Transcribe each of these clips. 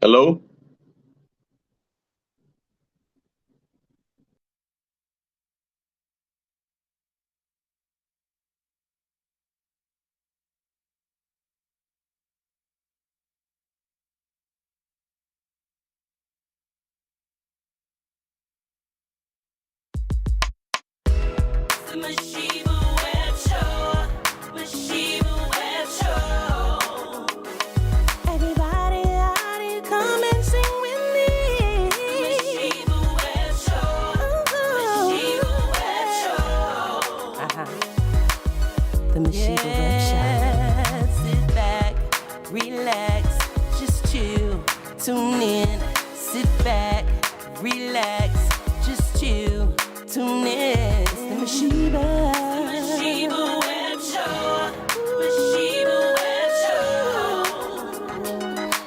Hello? The Masheba Webb Show. Masheba Webb Show. Everybody out here, come and sing with me. Masheba Webb Show. Masheba Webb Show. The Masheba Webb Show. Sit back, relax, just chill, tune in. Sit back, relax, just chill, tune in. The Masheba Webb Show. Masheba Webb Show.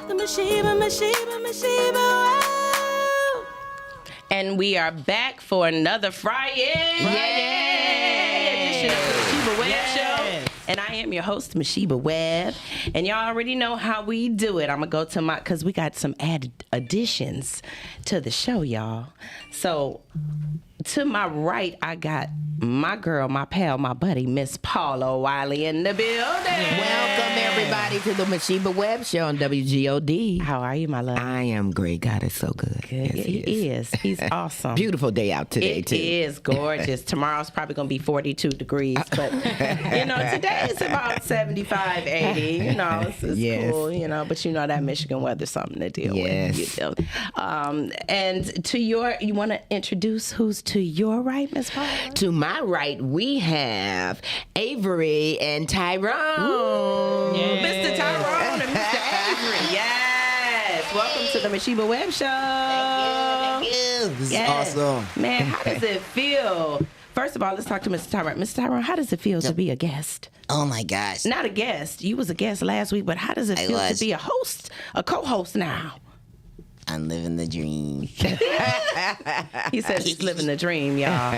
The Masheba Webb. And we are back for another Friday edition of the Masheba Webb Show. And I am your host, Masheba Webb. And y'all already know how we do it. I'm going to go to because we got some added additions to the show, y'all. So to my right, I got my girl, my pal, my buddy, Miss Paula Wiley in the building. Welcome, everybody, to the Masheba Webb Show on WGOD. How are you, my love? I am great. God is so good. Good. Yes, He is. He's awesome. Beautiful day out today, It too. is gorgeous. Tomorrow's probably going to be 42 degrees. But, today it's about 75, 80. It's Yes. cool, But that Michigan weather's something to deal Yes. with. And you want to introduce who's to your right, Miss Paula? To my right, we have Avery and Tyrone. Mr. Tyrone and Mr. Avery. Yes. Welcome to the Masheba Webb Show. Thank you. This Yes. is awesome. Man, how does it feel? First of all, let's talk to Mr. Tyrone. Mr. Tyrone, how does it feel to be a guest? Oh my gosh. Not a guest. You was a guest last week, but how does it feel to was. be a host, a co-host now? I'm living the dream. He says he's living the dream, y'all.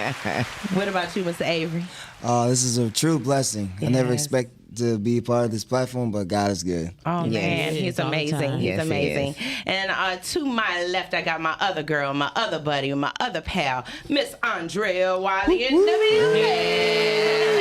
What about you, Mr. Avery? This is a true blessing. I never Yes. expect to be part of this platform, but God is good. Oh, man, he's all the amazing. time. He's Yes, he amazing. is. And to my left, I got my other girl, my other buddy, my other pal, Miss Andrea Wiley in the building.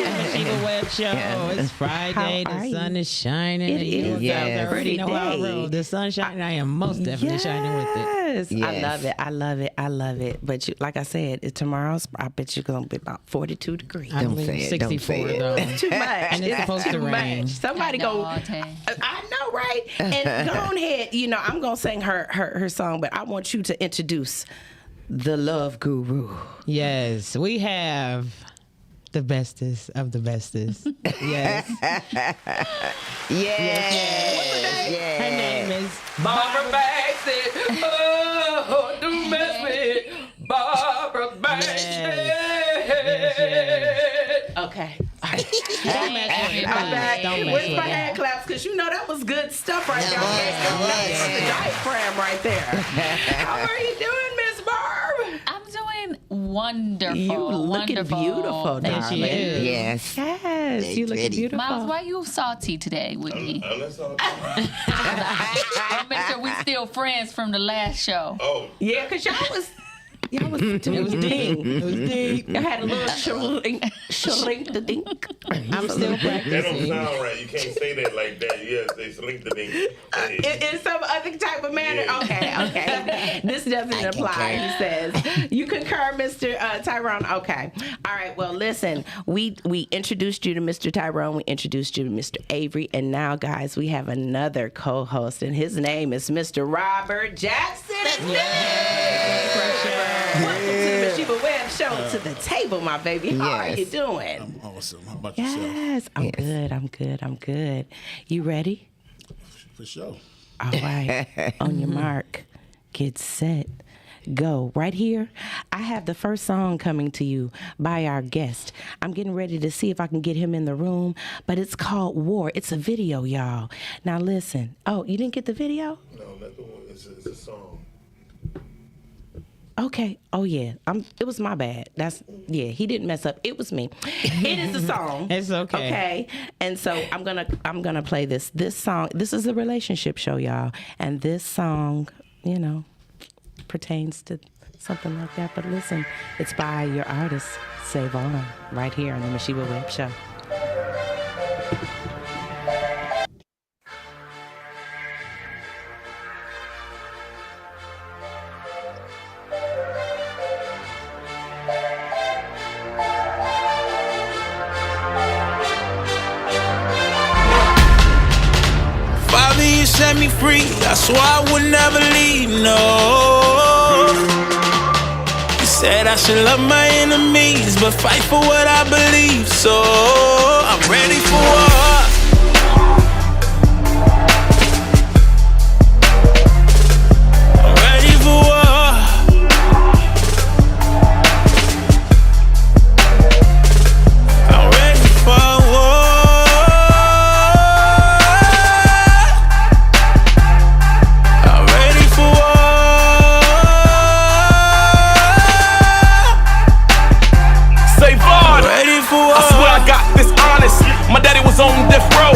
Masheba Webb Show. It's Friday. How are The you? sun is shining. It and you is Yes. guys already know how I pretty roll. day. The sun's shining. I am most definitely shining with it. Yes. I Yes. love it. I love it. I love it. But like I said, tomorrow's, I bet you're going to be about 42 degrees. I Don't believe say it, don't 64 say it. though. Too much. And it's supposed to too rain. much. Somebody go. I know, right? And go on ahead. I'm gonna sing her song, but I want you to introduce the Love Guru. Yes, we have the bestest of the bestest. Yes. Yes. Her name is Barbara Baxter. Oh, do mess with Barbara Baxter. Okay. Don't mess with it. I'm back. Don't mess Where's with my it. hand claps? Because that was good stuff right there. That was. The diaphragm right there. How are you doing, Miss Barb? I'm doing wonderful. You looking wonderful. beautiful, Thank darling. she is. Yes. Yes, you look pretty. beautiful. Miles, why you salty today with me? I'll make sure we still friends from the last show. Yeah, because y'all was deep. It was deep. It was deep. I had a little shrink the dink. I'm still That don't practicing. sound right. You can't say that like that. Yes, they slink the thing. In some other type of manner. Yeah. Okay. This doesn't apply, he says. You concur, Mr. Tyrone? Okay. All right. Well, listen, we introduced you to Mr. Tyrone. We introduced you to Mr. Avery. And now, guys, we have another co-host, and his name is Mr. Robert Jackson. Welcome to the Masheba Webb Show, to the table, my baby. How are Yes. you doing? I'm awesome. How about yourself? Yes, I'm good. You ready? For sure. All right. On your mark, get set, go. Right here, I have the first song coming to you by our guest. I'm getting ready to see if I can get him in the room, but it's called War. It's a video, y'all. Now listen. Oh, you didn't get the video? No, that's the one. It's a song. Okay. Oh yeah. It was my bad. He didn't mess up. It was me. It is the song. It's okay. Okay. And so I'm gonna play this song. This is a relationship show, y'all. And this song, pertains to something like that. But listen, it's by your artist, Savon, right here on the Masheba Webb Show. Father, you set me free. I swore I would never leave, no. You said I should love my enemies, but fight for what I believe. So I'm ready for war. I'm ready for war. I'm ready for war. My daddy was on death row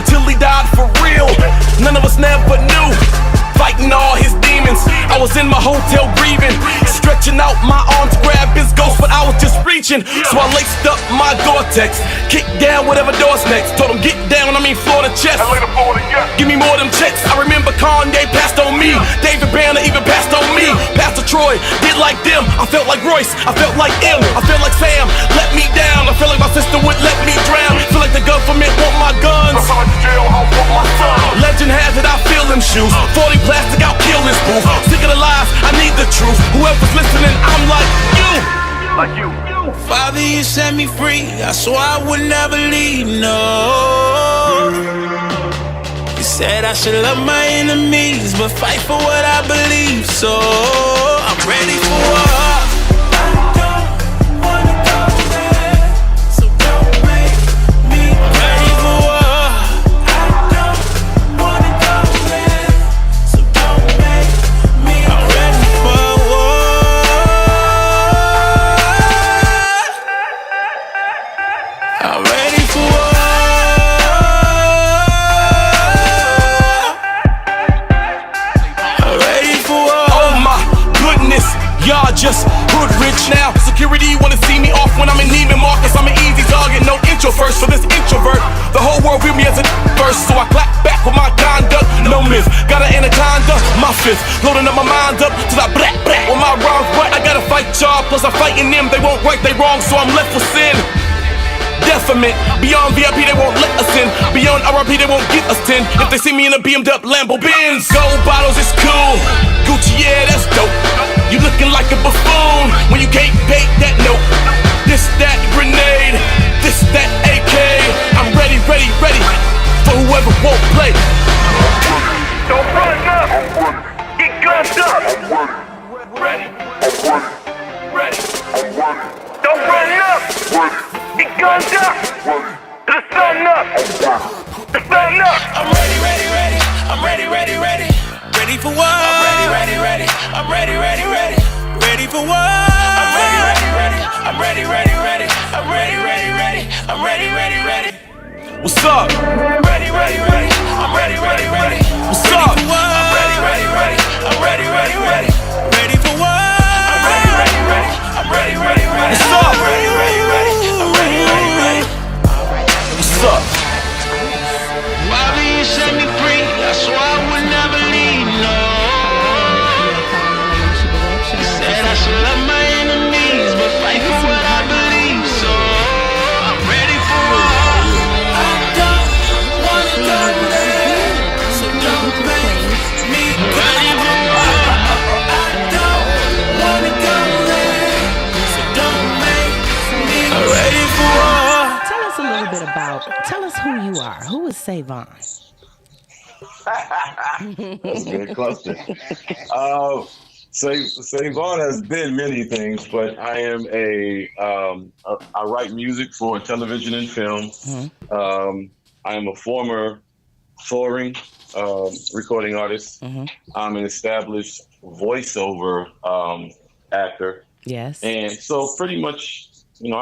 until he died for real. None of us never knew. Fighting all his demons, I was in my hotel grieving, stretching out my arms to grab his ghost, but I was just reaching. So I laced up my Gore-Tex, kicked down whatever door's next. Told him get down, floor to chest. Give me more of them checks. I remember Kanye passed on me, David Banner even passed on me. Pastor Troy did like them. I felt like Royce, I felt like M, I felt like Sam let me down. I felt like my sister would let me drown. Feel like the government want my guns. Legend has it I feel them shoes. 40 plastic, I'll kill this booth. Sick of the lies, I need the truth. Whoever's listening, I'm like you. Like you. Father, you set me free. I swore I would never leave, no. You said I should love my enemies, but fight for what I believe. So I'm ready for war. Y'all just hood rich now. Security wanna see me off when I'm in Neiman Marcus. I'm an easy target, no intro first for this introvert. The whole world view me as a first, so I clap back with my conduct. No myth, got an anaconda, my fifth. Loading up my mind up till I black with my wrongs. But I gotta fight y'all, plus I'm fighting them. They won't right they wrong, so I'm left with sin. Definite, beyond VIP they won't let us in. Beyond RRP they won't get us 10. If they see me in a BM'd up Lambo Benz. Gold bottles is cool, Gucci yeah that's dope. You looking like a buffoon when you can't bait that note. This that grenade, this that AK. I'm ready, ready, ready for whoever won't play. Don't run up, get gunned up. Ready, ready, don't run up. Get gunned up! The sun up! The sun up! I'm ready, ready, ready. I'm ready, ready, ready. Ready for what? I'm ready, ready, ready. I'm ready, ready, ready. Ready for what? I'm ready, ready, ready. I'm ready, ready, ready. I'm ready, ready, ready. I'm ready, ready, ready. What's up? I'm ready, ready, ready. I'm ready, ready, ready. What's up? I'm ready, ready, ready. I'm ready, ready, ready. Ready for what? I'm ready, ready, ready. I'm ready, ready, ready. What's up? I'm ready, ready, ready. I'm ready, ready, ready. What's up? Father, you set me free. I swore I would never leave, no. You said I should love my enemies, but fight for what I believe. So I'm ready for war. I don't wanna go there, so don't make me ready for war. I don't wanna go there, so don't make me ready for war. Tell us a little bit tell us who you are. Who is Savon? That's a good question. Savon has been many things, but I am I write music for television and film. Mm-hmm. I am a former touring recording artist. Mm-hmm. I'm an established voiceover actor. Yes. And so pretty much, you know,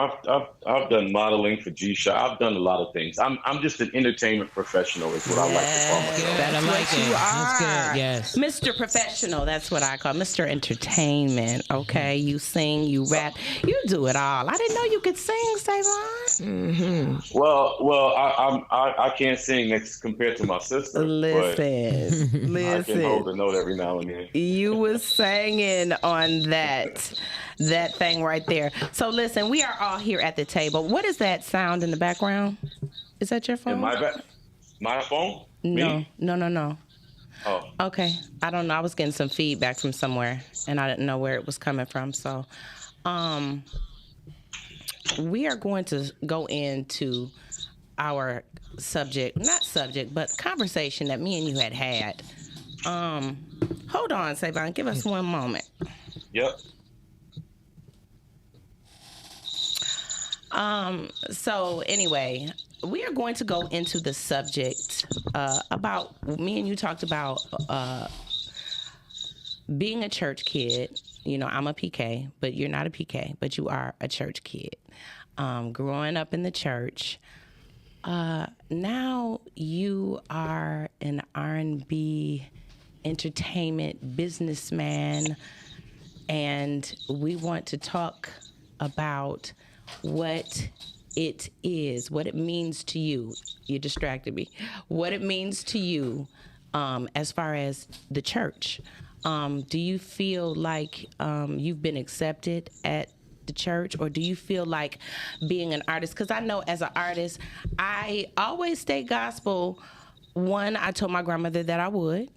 I've done modeling for G-Shock. I've done a lot of things. I'm just an entertainment professional is what I like to call myself. That's I like what it. you That's are. good, yes. Mr. Professional, that's what I call Mr. Entertainment. Okay, you sing, you rap, you do it all. I didn't know you could sing, Savon. Well, I can't sing next compared to my sister. Listen, but I can hold listen. a note every now and then. You was singing on that thing right there. So listen, we are all here at the table. What is that sound in the background? Is that your phone? My phone? No, Me? no. Oh. Okay. I don't know. I was getting some feedback from somewhere and I didn't know where it was coming from. So we are going to go into our but conversation that me and you had. Hold on, Savon. Give us one moment. Yep. So anyway, we are going to go into the subject about, me and you talked about being a church kid. You know, I'm a PK, but you're not a PK, but you are a church kid. Growing up in the church. Now you are an R&B entertainment businessman, and we want to talk about what it is, what it means to you. You distracted me. What it means to you as far as the church. Do you feel like you've been accepted at the church, or do you feel like being an artist? Because I know as an artist, I always stay gospel. One, I told my grandmother that I would.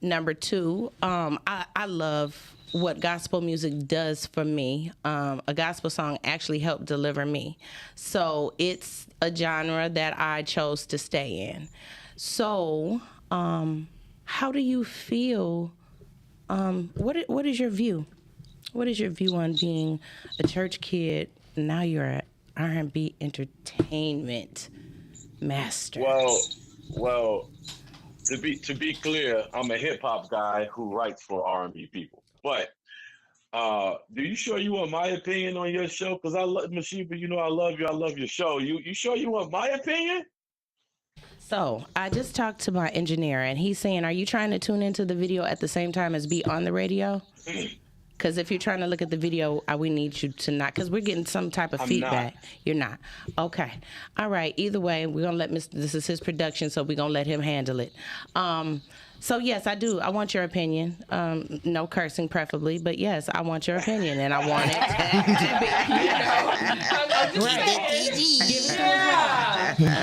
Number two, I love what gospel music does for me. A gospel song actually helped deliver me. So it's a genre that I chose to stay in. So how do you feel? What is your view? What is your view on being a church kid? Now you're an R&B entertainment master. Well, to be clear, I'm a hip hop guy who writes for R&B people. But do you sure you want my opinion on your show? Because I love Masheba. You know I love you. I love your show. You sure you want my opinion? So I just talked to my engineer, and he's saying, "Are you trying to tune into the video at the same time as be on the radio?" Because if you're trying to look at the video, we need you to not, because we're getting some type of feedback. Not. You're not. Okay. All right. Either way, we're going to let this is his production, so we're going to let him handle it. So, yes, I do. I want your opinion. No cursing, preferably. But, yes, I want your opinion, and I want it to be,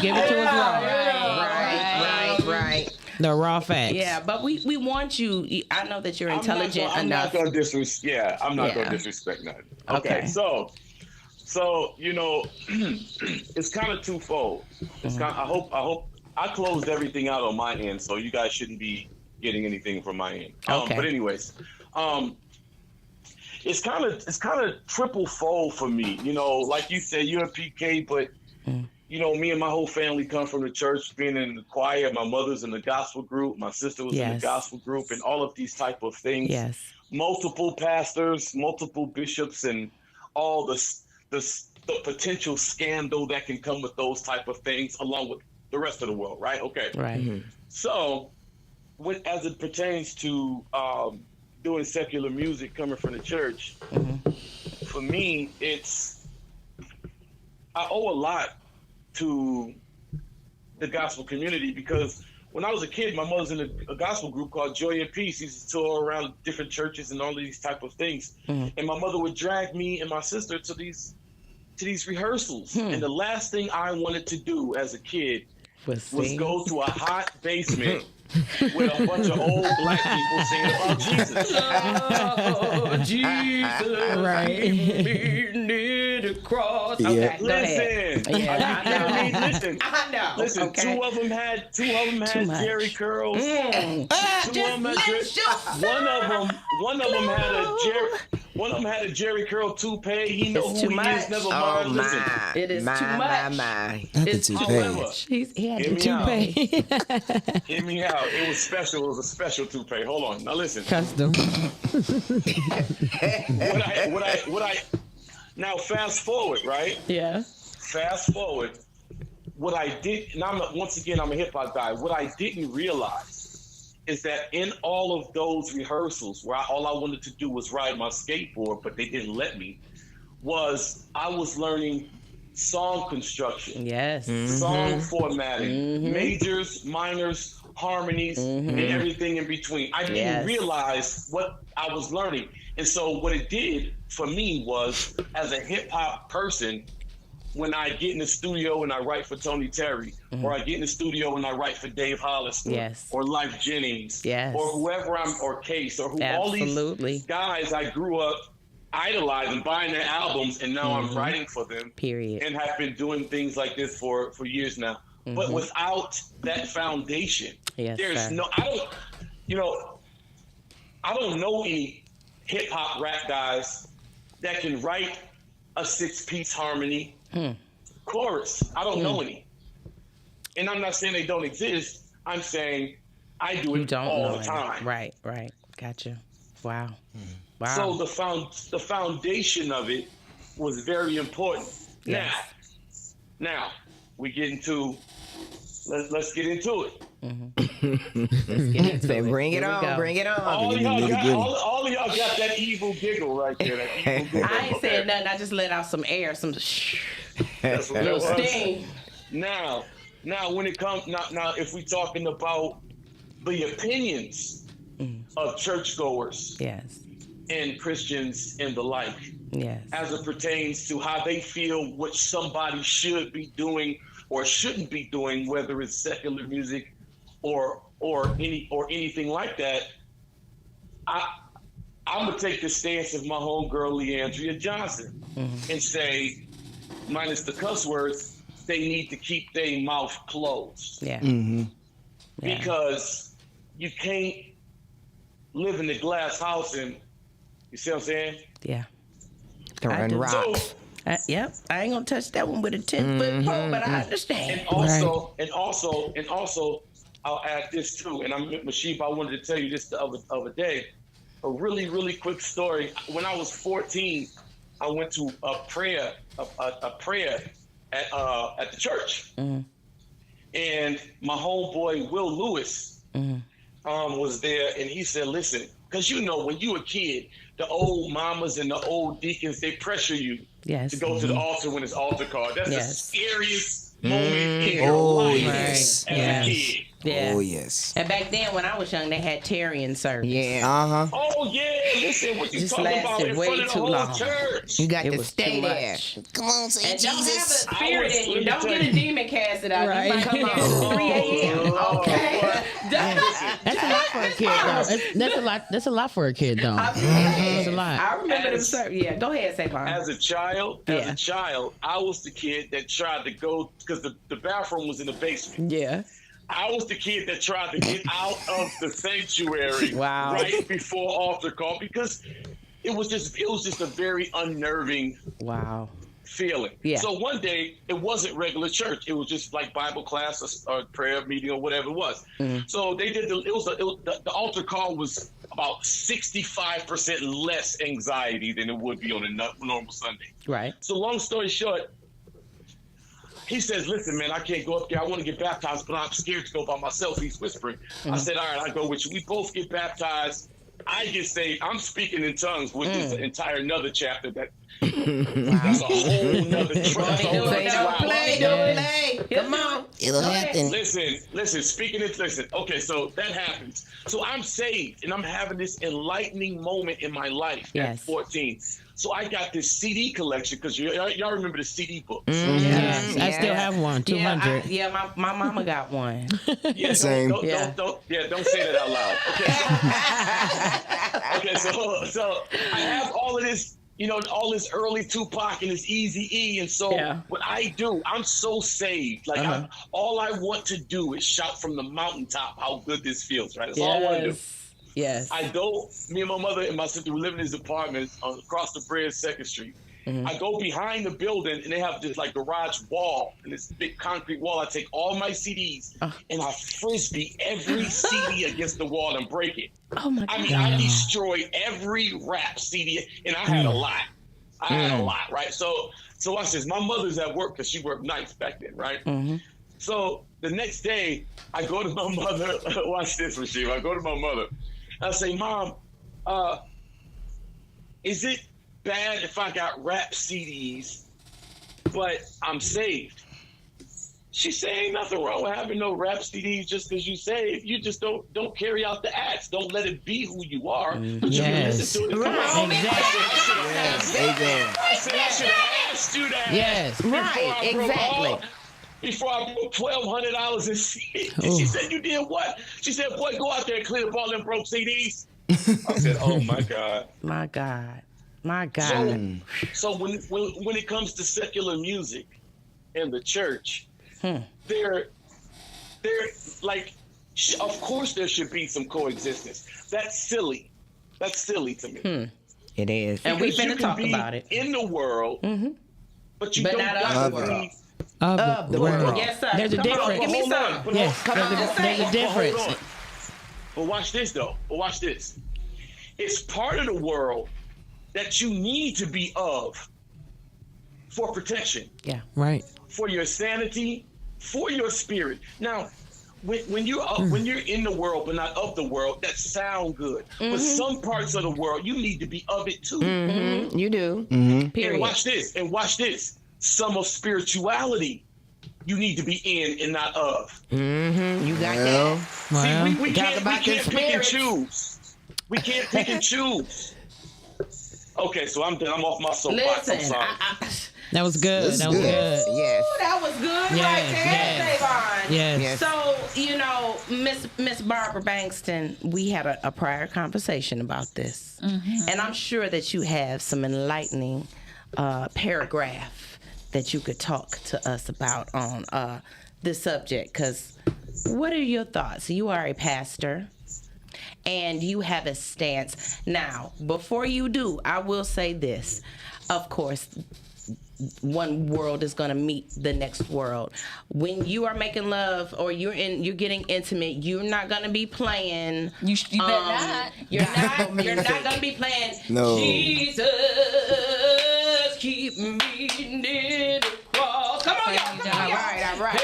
Give it to us raw. Right. The raw facts. Yeah, but we want you. I know that you're intelligent enough. I'm not going to disrespect nothing. Okay. So you know, it's kind of twofold. It's kind. I hope I closed everything out on my end, so you guys shouldn't be getting anything from my end. Okay. But anyways, it's kind of triple fold for me. You know, like you said, you're a PK, but. You know, me and my whole family come from the church, being in the choir. My mother's in the gospel group. My sister was in the gospel group, and all of these type of things. Yes. Multiple pastors, multiple bishops, and all the potential scandal that can come with those type of things, along with the rest of the world, right? Okay. Right. Mm-hmm. So, as it pertains to doing secular music coming from the church, for me, I owe a lot to the gospel community, because when I was a kid, my mother's in a gospel group called Joy and Peace. She used to tour around different churches and all of these type of things. And my mother would drag me and my sister to these rehearsals. And the last thing I wanted to do as a kid was go to a hot basement with a bunch of old black people singing about Jesus. Oh, Jesus, right. Near the cross. Okay, listen, listen. I know. Listen, okay. two of them had Jerry curls. One of them had a One of them had a Jerry curl toupee. He know It's who too he much. is. Never Oh mind. Listen. my. It is my, too much. My. Not the It's toupee. However, He had Hear the me out. toupee. hear me out. It was special. It was a special toupee. Hold on. Now listen. Custom. Now fast forward, right? Yeah. Fast forward. What I did, and once again, I'm a hip hop guy. What I didn't realize is that in all of those rehearsals where all I wanted to do was ride my skateboard, but they didn't let me, was I was learning song construction, Yes. song formatting, majors, minors, harmonies, and everything in between. I didn't Yes. realize what I was learning. And so what it did for me was, as a hip hop person, when I get in the studio and I write for Tony Terry, or I get in the studio and I write for Dave Hollister, Yes. or Life Jennings, Yes. or whoever or Case, or all Absolutely. these guys I grew up idolizing, buying their albums, and now I'm writing for them. Period. And have been doing things like this for years now. But without that foundation, Yes, there's sir. I don't know any hip hop rap guys that can write a 6-piece harmony chorus. I don't know any. And I'm not saying they don't exist. I'm saying I do You it don't all know the it. time. Right. Gotcha. Wow. Wow. So the foundation of it was very important. Yes. Now we get into let's get into it. Say, bring it Here we on, go. bring it on. All of y'all got that evil giggle right there. That evil giggle. I ain't Okay. saying nothing. I just let out some air, some That's what little that was. steam. Now when it comes now if we're talking about the opinions of churchgoers Yes. and Christians and the like, Yes. as it pertains to how they feel what somebody should be doing or shouldn't be doing, whether it's secular music or anything like that, I'm gonna take the stance of my homegirl Leandria Johnson and say, minus the cuss words, they need to keep their mouth closed. Yeah. Mm-hmm. Yeah. Because you can't live in the glass house and you see what I'm saying? Yeah. Throwing do. rocks. Yep. I ain't gonna touch that one with a 10-foot pole, but I understand. And also, I'll add this too. And Masheba, I wanted to tell you this the other day. A really, really quick story. When I was 14, I went to a prayer at the church, and my homeboy Will Lewis was there, and he said, "Listen, because when you a kid, the old mamas and the old deacons, they pressure you to go to the altar when it's altar call. That's the scariest moment in your life as a kid." Yeah. Oh, yes. And back then, when I was young, they had Tarian service. Yeah. Uh-huh. Oh yeah, listen, what you Just talking about lasted in way front of the too whole long. church? You got It to was stay too there. much. Come on, say And don't have a Jesus. spirit in you. Don't get a demon casted out. Right. You might come out at 3 a.m. Okay. That's a lot for a kid, though. That's a lot for a kid, though. That's a lot. I remember them service. Yeah, go ahead, Savon. As a child, I was the kid that tried to go because the bathroom was in the basement. Yeah. I was the kid that tried to get out of the sanctuary Wow. right before altar call because it was just a very unnerving feeling. Yeah. So one day it wasn't regular church; it was just like Bible class or prayer meeting or whatever it was. So they did the altar call was about 65% less anxiety than it would be on a normal Sunday. Right. So long story short, he says, "Listen, man, I can't go up there. I want to get baptized, but I'm scared to go by myself." He's whispering. I said, "All right, I'll go with you." We both get baptized. I get saved. I'm speaking in tongues, which is an entire another chapter. That's a whole nother Don't play. Come on. It'll happen. Listen, okay, so that happens. So I'm saved, and I'm having this enlightening moment in my life at 14. So I got this CD collection, because y'all remember the CD books. Yes. I still have one, 200. My mama got one. Yeah, Same. Don't say that out loud. Okay. Okay, so I have all of this, all this early Tupac and this Eazy-E, and so what I do, I'm so saved. Like all I want to do is shout from the mountaintop how good this feels, right? That's all I want to do. Yes. Me and my mother and my sister were living in this apartment across the bridge, 2nd Street. I go behind the building and they have this like garage wall and this big concrete wall. I take all my CDs and I frisbee every CD against the wall and break it. Oh my God. I mean, I destroyed every rap CD and I had a lot. Right? So watch this. My mother's at work because she worked nights back then, right? So the next day I go to my mother. Watch this, Masheba. I go to my mother. I say, Mom, is it bad if I got rap CDs, but I'm saved? She said, ain't nothing wrong with having no rap CDs just because you saved. You just don't carry out the acts. Don't let it be who you are. But you can listen to it. Right. I said, I should have asked you that. Yes. Right. Exactly. Before I broke $1,200 in CDs. And she said, you did what? She said, boy, go out there and clean up all them broke CDs. I said, oh my God. My God. My God. So when it comes to secular music and the church, they're like, of course there should be some coexistence. That's silly. That's silly to me. It is. And we've been to talk about it. In the world, but you But don't not got of to the world. be Of the world. Yes, sir. There's a Come on, difference. give me some. Yes. There's a difference. Hold on. But watch this, though. Watch this. It's part of the world that you need to be of for protection. Yeah. Right. For your sanity, for your spirit. Now, when you're in the world but not of the world, that sound good. But some parts of the world, you need to be of it too. You do. Period. And watch this. Some of spirituality you need to be in and not of. You got that. See, we Talk can't about pick the and spirits. choose. We can't pick and choose. Okay, so I'm done. I'm off my soapbox. I'm Listen, sorry. That was good. That's That was good. good. Yes. Ooh, that was good Yes, right there, Davon. Yes. So, you know, Miss Barbara Bankston, we had a prior conversation about this. And I'm sure that you have some enlightening paragraph that you could talk to us about on this subject. Because what are your thoughts? You are a pastor and you have a stance. Now, before you do, I will say this. Of course, one world is going to meet the next world. When you are making love or you're getting intimate, you're not going to be playing. You better not. You're not going to be playing. No. Jesus, keep me near the cross. Come on, y'all. Come on, y'all. All right.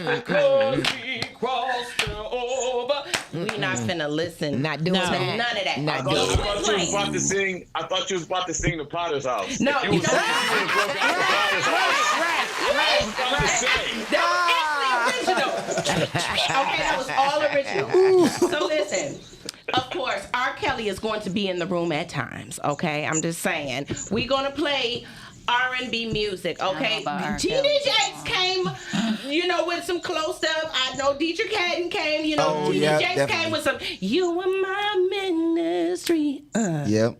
Because we crossed over. We not finna listen. Not doing to that. none of that. Not I doing thought you was Playing. about to sing. I thought you was about to sing the Potter's House. No, If you was singing the Potter's House. I was about to say. That was actually original. Okay, that was all original. So listen, of course, R. Kelly is going to be in the room at times. Okay, I'm just saying we're gonna play R&B music. Okay, Gina Jakes came, with some close stuff. I know Deidre Cadden came. Gina Jakes definitely came with some. You are my ministry. Yep.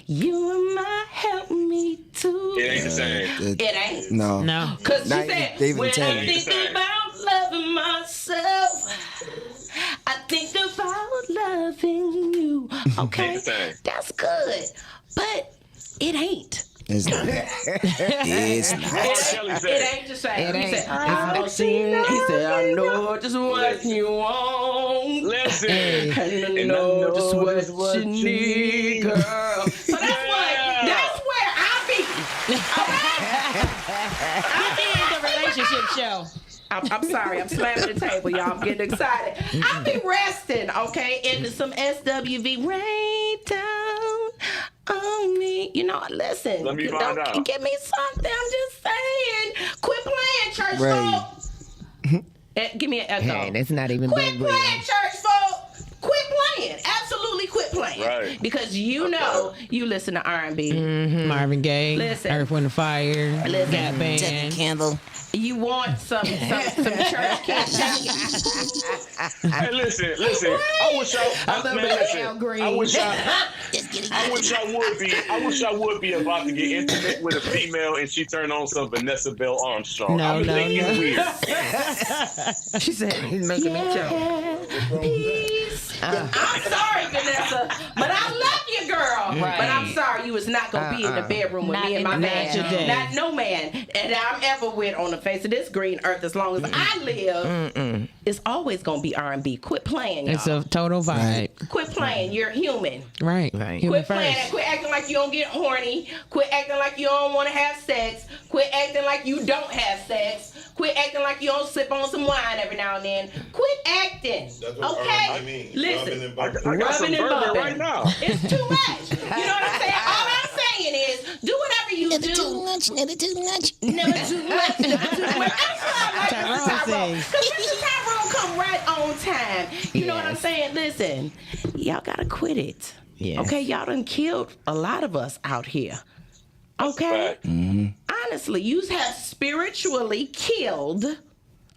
You are my help me too. It ain't the same. It ain't. No. No. Cause she Not said, David when I Tennant. think about loving myself, I think about loving you. Okay, that's good, but it ain't. It's not. It's not. It ain't the same. It He ain't. said, I know just what you want. Listen. And I know just what you need, girl. So that's where I be. I be in the relationship show. I'm sorry, I'm slamming the table, y'all. I'm getting excited. I'll be resting, okay, into some SWV. Rain down on me. Listen. Let me find out. Give me something. I'm just saying. Quit playing, church Right. folk. Give me an echo. Hey, that's not even Quit big playing, church folk. Quit playing. Absolutely quit playing. Right. Because you listen to R&B. Marvin Gaye, Listen. Earth, Wind, and Fire, Listen. Gap Band. Candle. You want some church kids. Hey, listen. I wish I would be about to get intimate with a female and she turned on some Vanessa Bell Armstrong. No. Weird. She said, he's making me joke. Peace. I'm sorry, Vanessa, but I love you, girl. Right. But I'm sorry you was not gonna be in the bedroom with Not me and in my the man. bedroom. Not no man that I'm ever with on the face of this green earth. As long as I live, it's always gonna be R&B. Quit playing, y'all. It's a total vibe. Quit playing. You're human. Right. Right. Human Quit playing. first. Quit acting like you don't get horny. Quit acting like you don't want to have sex. Quit acting like you don't have sex. Quit acting like you don't sip on some wine every now and then. Quit acting. That's what Okay? R&B means. Listen. Rubbing and bumping. I got some Rubbing and bourbon bumping. right now. It's too much. You know what I'm saying? All I'm saying is do whatever you Never do. too much, never too much. Never too much. Never too much. That's why I like Tyrone Mr. Tyrone. sings. Because Mr. Tyrone come right on time. You know what I'm saying? Listen, y'all gotta quit it. Yes. Okay, y'all done killed a lot of us out here. Okay? Honestly, you have spiritually killed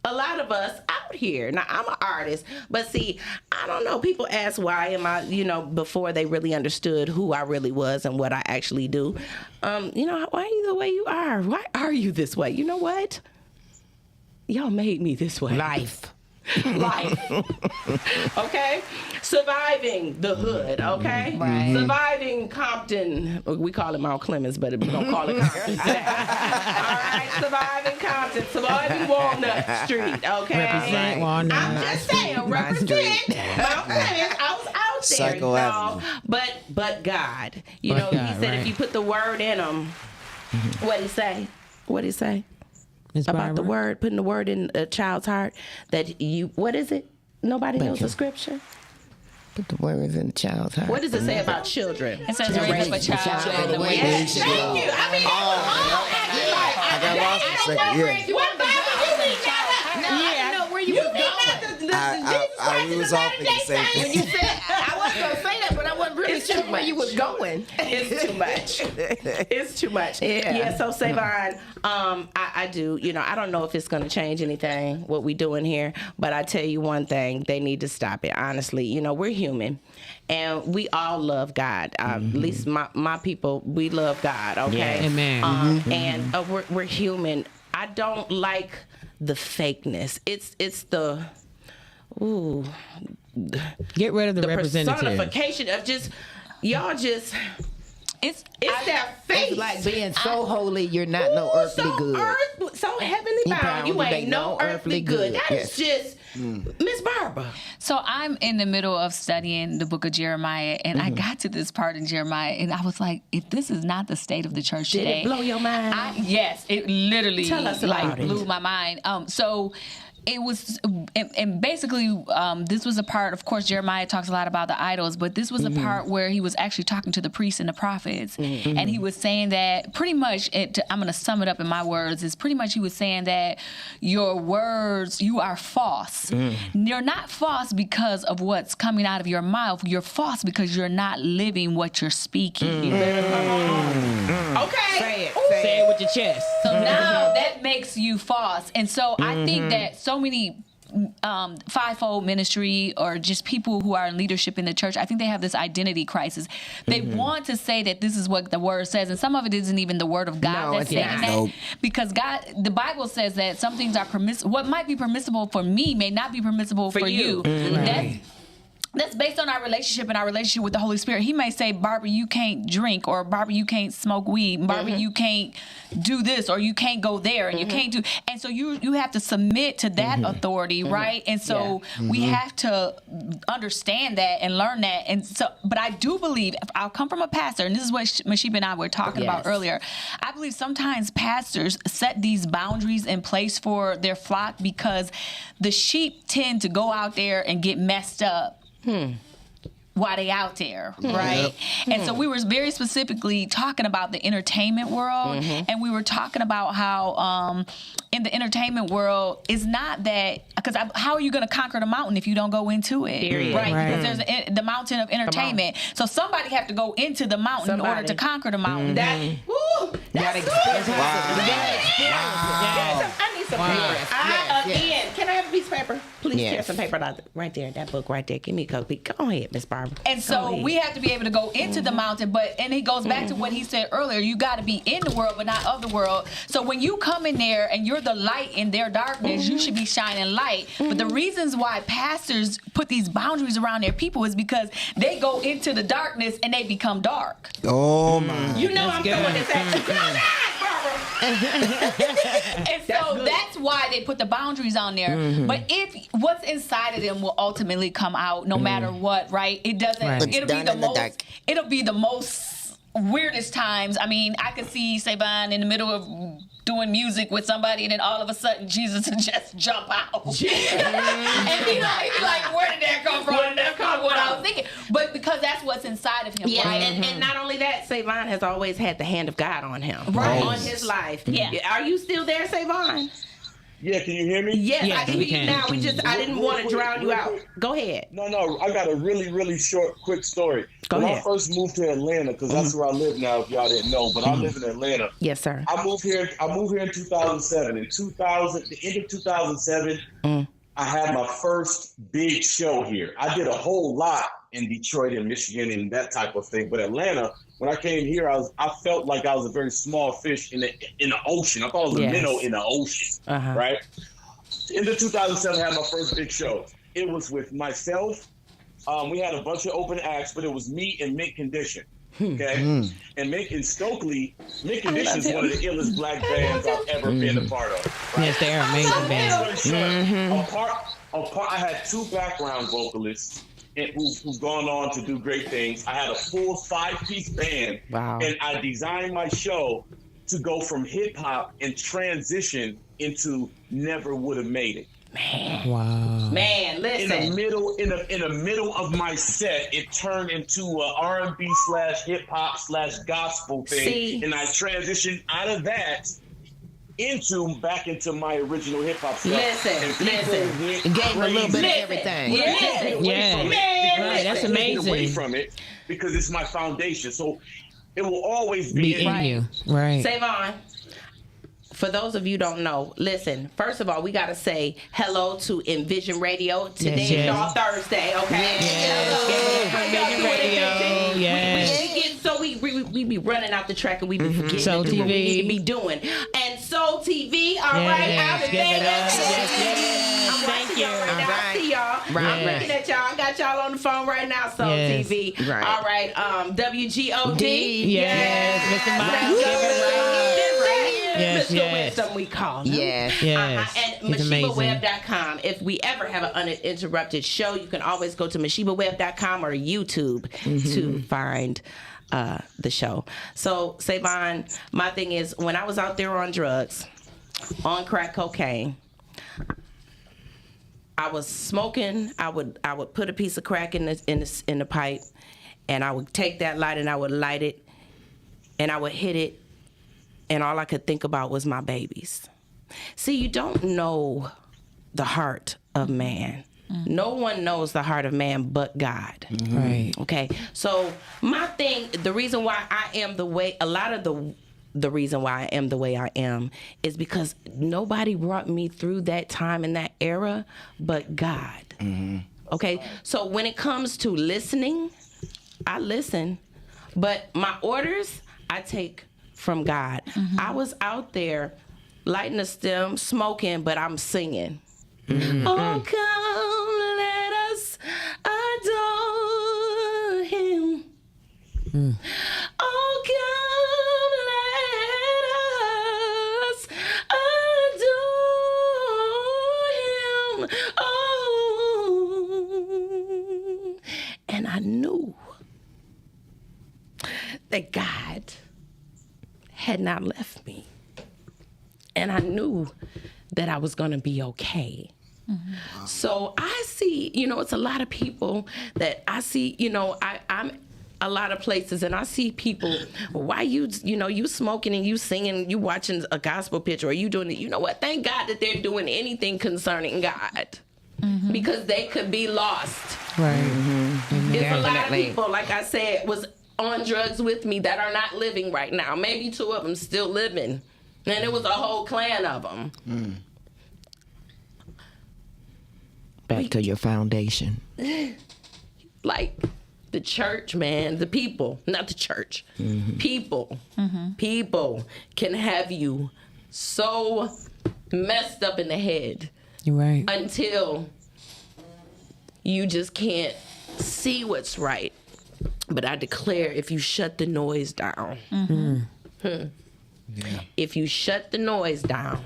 a lot of us out here. Now, I'm an artist, but see, I don't know. People ask why am I, before they really understood who I really was and what I actually do. Why are you the way you are? Why are you this way? You know what? Y'all made me this way. Life. Okay? Surviving the hood, okay? Right. Surviving Compton. We call it Mount Clemens, but we don't call it Compton today. All right, surviving Compton, surviving Walnut Street, okay? Represent Walnut. I'm just saying, represent Mount Clemens. I was out there, Psycho Avenue. But God. He God, said right. if you put the word in him, what'd he say? What'd he say? Miss About the Barbara? word, putting the word in a child's heart, that you, what is it? Nobody knows the scripture? Put the words in the child's heart. What does it say about children? It says raise up a child in the way Yes, they should thank go. you. I mean, I got lost for a second. Yeah. what Bible you need now? I didn't know where you was going. We was all thinking the same When you thing. said, I was going to say that, but I wasn't really sure where you was going. It's too much. It's too much. Yeah. So Savon, I do. I don't know if it's going to change anything what we doing here, but I tell you one thing: they need to stop it. Honestly, we're human, and we all love God. At least my people, we love God. Okay. Yeah. Amen. And we're human. I don't like the fakeness. It's the Get rid of the representative. personification of just y'all just. It's that face. It's like being so holy, you're not no earthly so good. So heavenly bound, you ain't no earthly good. That is just Miss Barbara. So I'm in the middle of studying the book of Jeremiah, and I got to this part in Jeremiah, and I was like, if this is not the state of the church Did today. it blow your mind? Yes, it literally Tell us about it. blew my mind. So it was, and basically, this was a part, of course, Jeremiah talks a lot about the idols, but this was a part where he was actually talking to the priests and the prophets. And he was saying that pretty much, I'm going to sum it up in my words, is pretty much he was saying that your words, you are false. You're not false because of what's coming out of your mouth. You're false because you're not living what you're speaking. Okay. Say it. Say it with your chest. So now that makes you false. And so I think that so many fivefold ministry or just people who are in leadership in the church, I think they have this identity crisis. They want to say that this is what the word says, and some of it isn't even the word of God that's saying that. Nope. Because the Bible says that some things are permissible. What might be permissible for me may not be permissible for you. That's based on our relationship and our relationship with the Holy Spirit. He may say, Barbara, you can't drink, or Barbara, you can't smoke weed, Barbara, you can't do this, or you can't go there, and you can't do. And so you have to submit to that authority, right? And so we have to understand that and learn that. And so, but I do believe, I'll come from a pastor, and this is what Masheba and I were talking about earlier. I believe sometimes pastors set these boundaries in place for their flock because the sheep tend to go out there and get messed up while they out there, right? And so we were very specifically talking about the entertainment world, and we were talking about how in the entertainment world, it's not that, because how are you going to conquer the mountain if you don't go into it, right? Because there's the mountain of entertainment. So somebody have to go into the mountain in order to conquer the mountain. That's good. I need some paper. Again, can I have a piece of paper? Please tear some paper out right there. That book right there. Give me a copy. Go ahead, Miss Barbara. And so we have to be able to go into the mountain, and he goes back to what he said earlier. You got to be in the world, but not of the world. So when you come in there and you're the light in their darkness, you should be shining light. But the reasons why pastors put these boundaries around their people is because they go into the darkness and they become dark. Oh my! You know I'm throwing this at you. And so that's why they put the boundaries on there. But if what's inside of them will ultimately come out, no matter what, right? It doesn't. Right. It'll be the most weirdest times. I mean, I could see Savon in the middle of doing music with somebody, and then all of a sudden Jesus would just jump out. And he'd be like, where did that come from? And that's kind of what I was thinking. But because that's what's inside of him, right? And not only that, Savon has always had the hand of God on him, Right. on his life. Yeah. Are you still there, Savon? Yeah, can you hear me? Yes, Yes, I can we hear you can. now. I didn't want to drown you out. Go ahead. No, I got a really, really short, quick story. Go when ahead. I first moved to Atlanta, because that's where I live now, if y'all didn't know, but I live in Atlanta. Yes, sir. I moved here in 2007. The end of 2007, I had my first big show here. I did a whole lot in Detroit and Michigan and that type of thing. But Atlanta, when I came here, I felt like I was a very small fish in the ocean. I thought I was a minnow in the ocean, right? In the 2007, I had my first big show. It was with myself. We had a bunch of open acts, but it was me and Mint Condition. Okay, and Mint Stokely, Mint Condition is one of the illest black bands I've ever been a part of. Right? Yes, they are amazing bands. I had two background vocalists who've gone on to do great things. I had a full 5-piece band, and I designed my show to go from hip hop and transition into Never Would Have Made It. Man. Wow. Man, listen. In the middle of my set, it turned into a R&B / hip hop / gospel thing, and I transitioned out of that back into my original hip hop stuff. Listen. Gave a little bit of everything. Right, that's amazing. Away from it because it's my foundation, so it will always be in you. Right. Savon, for those of you who don't know, listen, first of all, we got to say hello to Envision Radio. Today is y'all Thursday, okay? Envision Radio, yes. So we be running out the track and we be forgetting Soul to do what we TV. need to be doing. And Soul TV, all right, out in Vegas. I'm watching y'all right now. I see y'all. I'm looking at y'all. I got y'all on the phone right now, Soul TV. Right. All right, WGOD. Yes, Mr. Mike. Yes, Mr. Wisdom, we call him. Yes. And He's amazing. MashebaWebb.com. If we ever have an uninterrupted show, you can always go to MashebaWebb.com or YouTube to find the show. So, Savon, my thing is, when I was out there on drugs, on crack cocaine, I was smoking. I would put a piece of crack in the pipe, and I would take that light and I would light it, and I would hit it. And all I could think about was my babies. See, you don't know the heart of man. No one knows the heart of man but God. Right. Okay. So my thing, the reason why I am the way, a lot of the reason why I am the way I am is because nobody brought me through that time and that era but God. Okay. So when it comes to listening, I listen, but my orders I take from God. I was out there lighting a stem, smoking, but I'm singing. Oh, come, let us adore him. Oh, come, let us adore him. Oh, and I knew that God had not left me. And I knew that I was going to be okay. So I see, it's a lot of people that I see, I'm a lot of places and I see people, why you smoking and you singing, you watching a gospel picture or you doing it. You know what? Thank God that they're doing anything concerning God. Because they could be lost. Right. There's a lot of people, like I said, was on drugs with me that are not living right now. Maybe 2 of them still living. And it was a whole clan of them. Back to your foundation. Like the church, man, the people, not the church. People can have you so messed up in the head. You're right. Until you just can't see what's right. But I declare, if you shut the noise down, if you shut the noise down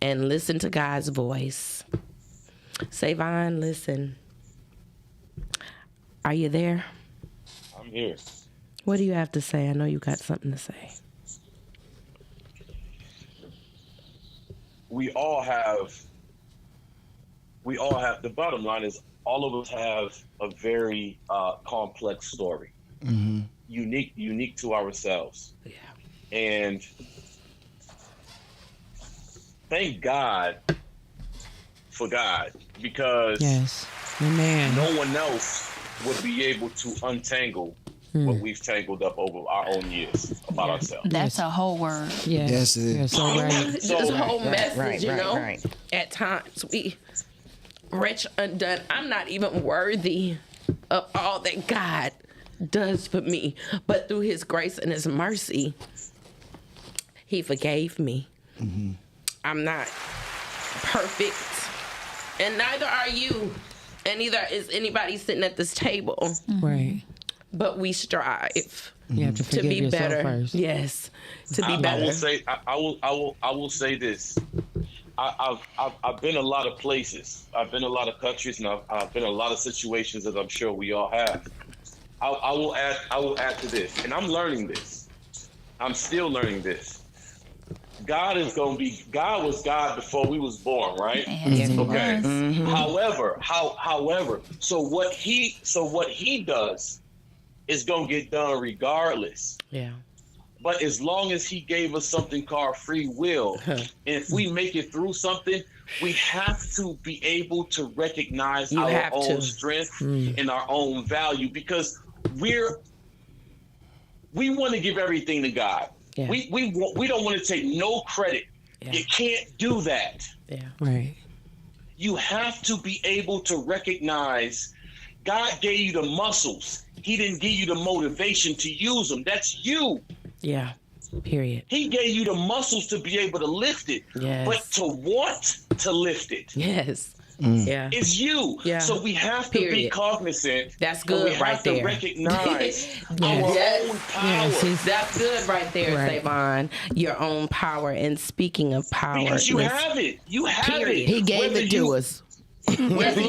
and listen to God's voice, Savon, listen. Are you there? I'm here. What do you have to say? I know you got something to say. We all have, the bottom line is all of us have a very complex story. Unique to ourselves. Yeah. And thank God for God, because Yes. Amen. no one else would be able to untangle what we've tangled up over our own years about ourselves. That's a whole word. Yes. Yes, it is. You're so right. This whole message, right, you know, right. at times we wretch undone. I'm not even worthy of all that God does for me, but through his grace and his mercy, he forgave me. I'm not perfect, and neither are you, and neither is anybody sitting at this table. Right. But we strive You have to to forgive be yourself better. first. Yes, to be I better. will say, I will say this. I've been a lot of places. I've been a lot of countries, and I've been in a lot of situations, as I'm sure we all have. I will add to this, and I'm learning this. I'm still learning this. God was God before we was born, right? Yes, he Okay. was. However, so what he does is gonna get done regardless. Yeah. But as long as he gave us something called free will, and if we make it through something, we have to be able to recognize You our have own to. strength and our own value, because we want to give everything to God. Yeah. We don't want to take no credit. Yeah. You can't do that. Yeah. Right. You have to be able to recognize God gave you the muscles. He didn't give you the motivation to use them. That's you. Yeah. Period. He gave you the muscles to be able to lift it. Yes. But to want to lift it Yes. Yeah. is you. Yeah. So we have to be Period. cognizant. That's and good we have right to there. recognize our Yes. own power. Yes, That's good right there, Right. Savon. Your own power. And speaking of power, Because you listen- have it. You have Period. it. He gave Whether it to you- us. Whether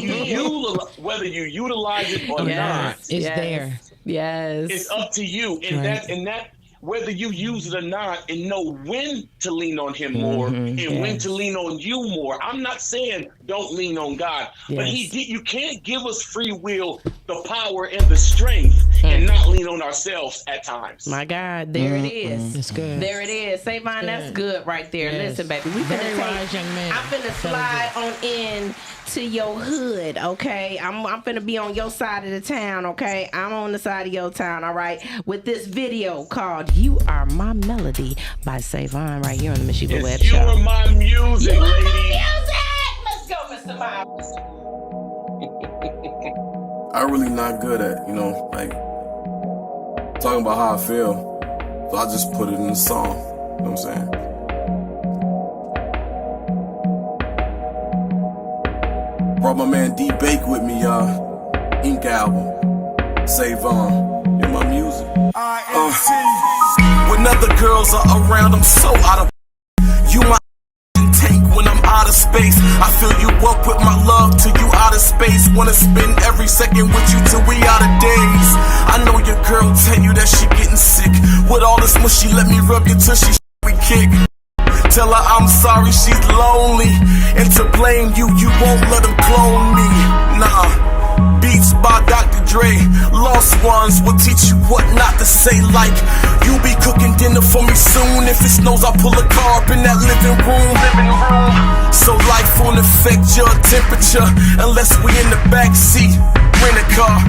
you utilize it or not, It's yes. there. Yes. it's up to you. And Right. that whether you use it or not, and know when to lean on him more and when Yes. to lean on you more. I'm not saying don't lean on God, but Yes. you can't give us free will, the power and the strength, and not lean on ourselves at times. My God, there it is. That's good. There it is. Savon, that's good right there. Yes. Listen, baby, we Very finna wise young man. I'm finna slide on in to your hood, okay? I'm finna be on your side of the town, okay? I'm on the side of your town, all right? With this video called "You Are My Melody" by Savon right here on the Masheba Webb You Show. are my music, You are my lady. music! Let's go, Mr. Miles. I'm really not good at, like, talking about how I feel. So I just put it in the song. You know what I'm saying? Brought my man D Bake with me, Ink album. Save on. You're my music. When other girls are around, I'm so out of. You my tank when I'm out of space. I fill you up with my love till you out of space. Wanna spend every second with you till we out of days. I know your girl tell you that she getting sick. With all this mushy, let me rub you till she we kick. Tell her I'm sorry, she's lonely. And to blame you, you won't let them clone me. Nah. Beats by Dr. Dre. Lost ones will teach you what not to say. Like, you be cooking dinner for me soon. If it snows, I'll pull a car up in that living room. So life won't affect your temperature unless we in the back seat. Rent a car.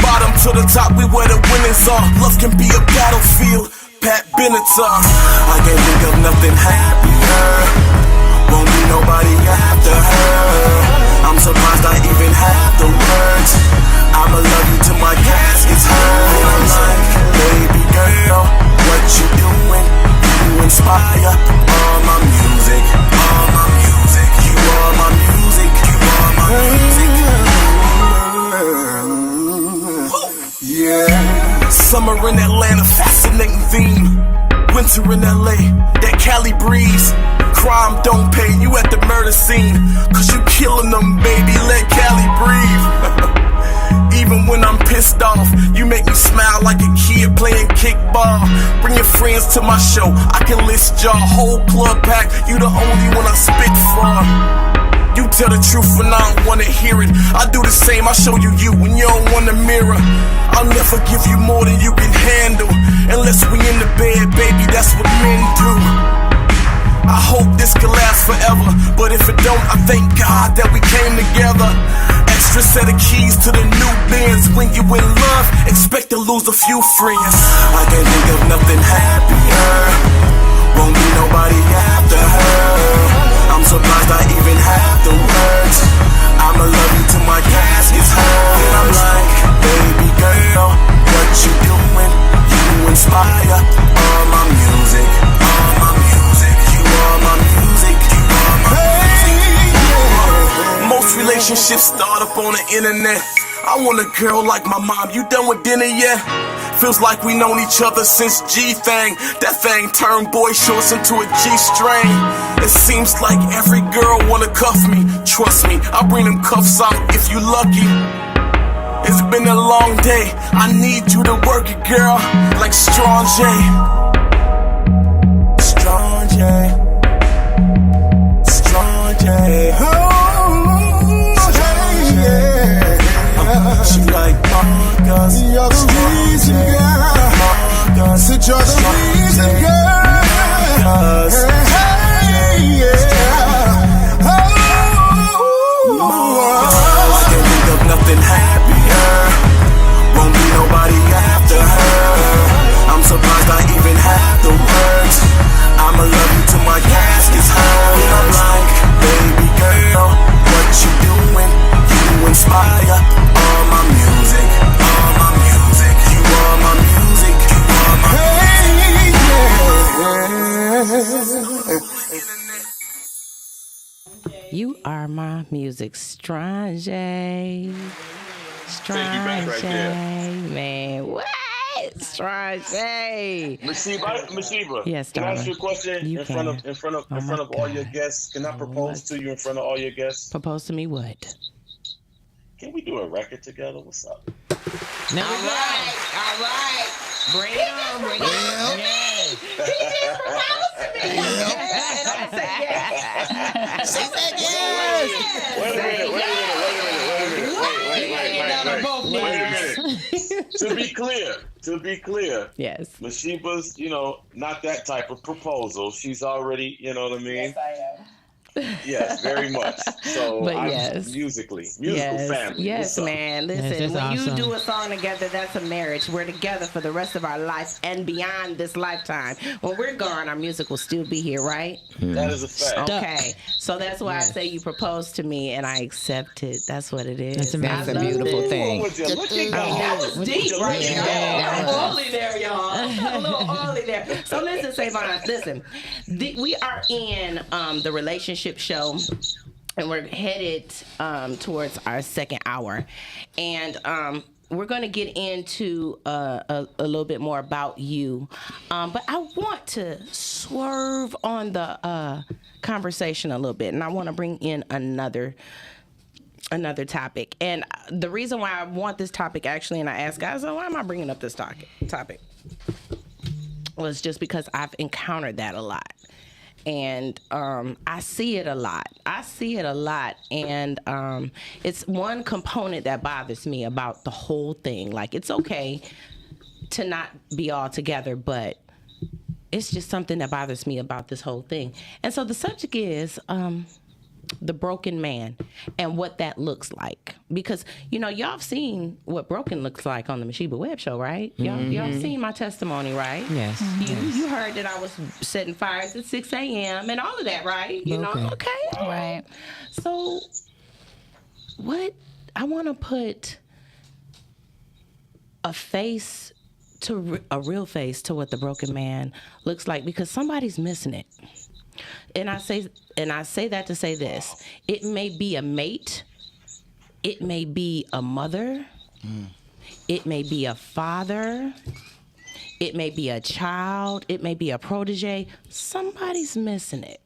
Bottom to to the top, we where the winners are. Love can be a battlefield. Pat Benatar. I can't think of nothing happier. Won't be nobody after her. I'm surprised I even have the words. I'ma love you till my casket's hurt. I'm like, baby girl, what you doing? You inspire all my music, all my music. You are my music, you are my music. Yeah. Summer in Atlanta, fascinating theme. Winter in LA, that Cali breeze. Crime don't pay, you at the murder scene. Cause you killing them, baby, let Cali breathe. Even when I'm pissed off, you make me smile like a kid playing kickball. Bring your friends to my show, I can list y'all. Whole club pack, you the only one I spit for. You tell the truth when I don't wanna hear it. I do the same, I show you when you don't want a mirror. I'll never give you more than you can handle. Unless we in the bed, baby, that's what men do. I hope this can last forever, but if it don't, I thank God that we came together. Extra set of keys to the new Benz. When you in love, expect to lose a few friends. I can't think of nothing happier. Won't be nobody after her. I'm surprised I even have the words. I'ma love you till my casket's hurt. And I'm like, baby girl, what you doing? You inspire all my music, all my music. You are my music, you are my music. Most relationships start up on the internet. I want a girl like my mom. You done with dinner yet? Feels like we known each other since G-Thang. That thing turned boy shorts into a G-string. It seems like every girl wanna cuff me. Trust me, I'll bring them cuffs out if you lucky. It's been a long day. I need you to work it, girl, like Strong J. Strong J. Strong J. She like Marcus. You're the reason, girl. Said you're the reason, girl. Hey, yeah. I can't think of nothing happier. Won't be nobody after her. I'm surprised I even have the words. I'ma love you till my casket's hurt. And I'm like, baby girl, what you doing? You inspire all my music, all my music. You are my music, you are my music. You are my music, Strange. Strange, man. What? Strange. Masheba. Yes, can I ask you a darling. question You in front can. of all your guests? Can I propose to you in front of all your guests? Propose to me what? Can we do a record together? What's up? All right. Bring it on, bring it on. She said yes. Wait a minute. To be clear. Yes. Masheba's, not that type of proposal. She's already, you know what I mean? Yes, I am. Yes, very much. So, But I'm yes. musical Yes, family. yes, What's up? man. Listen, Yes, when that's you awesome. do a song together, that's a marriage. We're together for the rest of our life and beyond this lifetime. When we're gone, our music will still be here, right? That is a fact. Okay, so that's why I say you proposed to me and I accept it. That's what it is. That's amazing. That's a beautiful thing. Look at That was deep right there. Yeah. A little oily there, y'all. A little oily there. So listen, Savon, listen. We are in the relationship show. And we're headed towards our second hour. And we're going to get into a little bit more about you. But I want to swerve on the conversation a little bit. And I want to bring in another topic. And the reason why I want this topic, actually, and I asked guys, why am I bringing up this topic? Was just because I've encountered that a lot. And I see it a lot. And it's one component that bothers me about the whole thing. Like, it's okay to not be all together, but it's just something that bothers me about this whole thing. And so the subject is the broken man and what that looks like, because y'all have seen what broken looks like on the Masheba Webb show, right? Y'all seen my testimony, right? Yes. You heard that I was setting fires at 6 a.m. and all of that, right? Okay. Right. So what I want to put a face to a real face to what the broken man looks like, because somebody's missing it. And I say that to say this: it may be a mate, it may be a mother, it may be a father, it may be a child, it may be a protege. Somebody's missing it.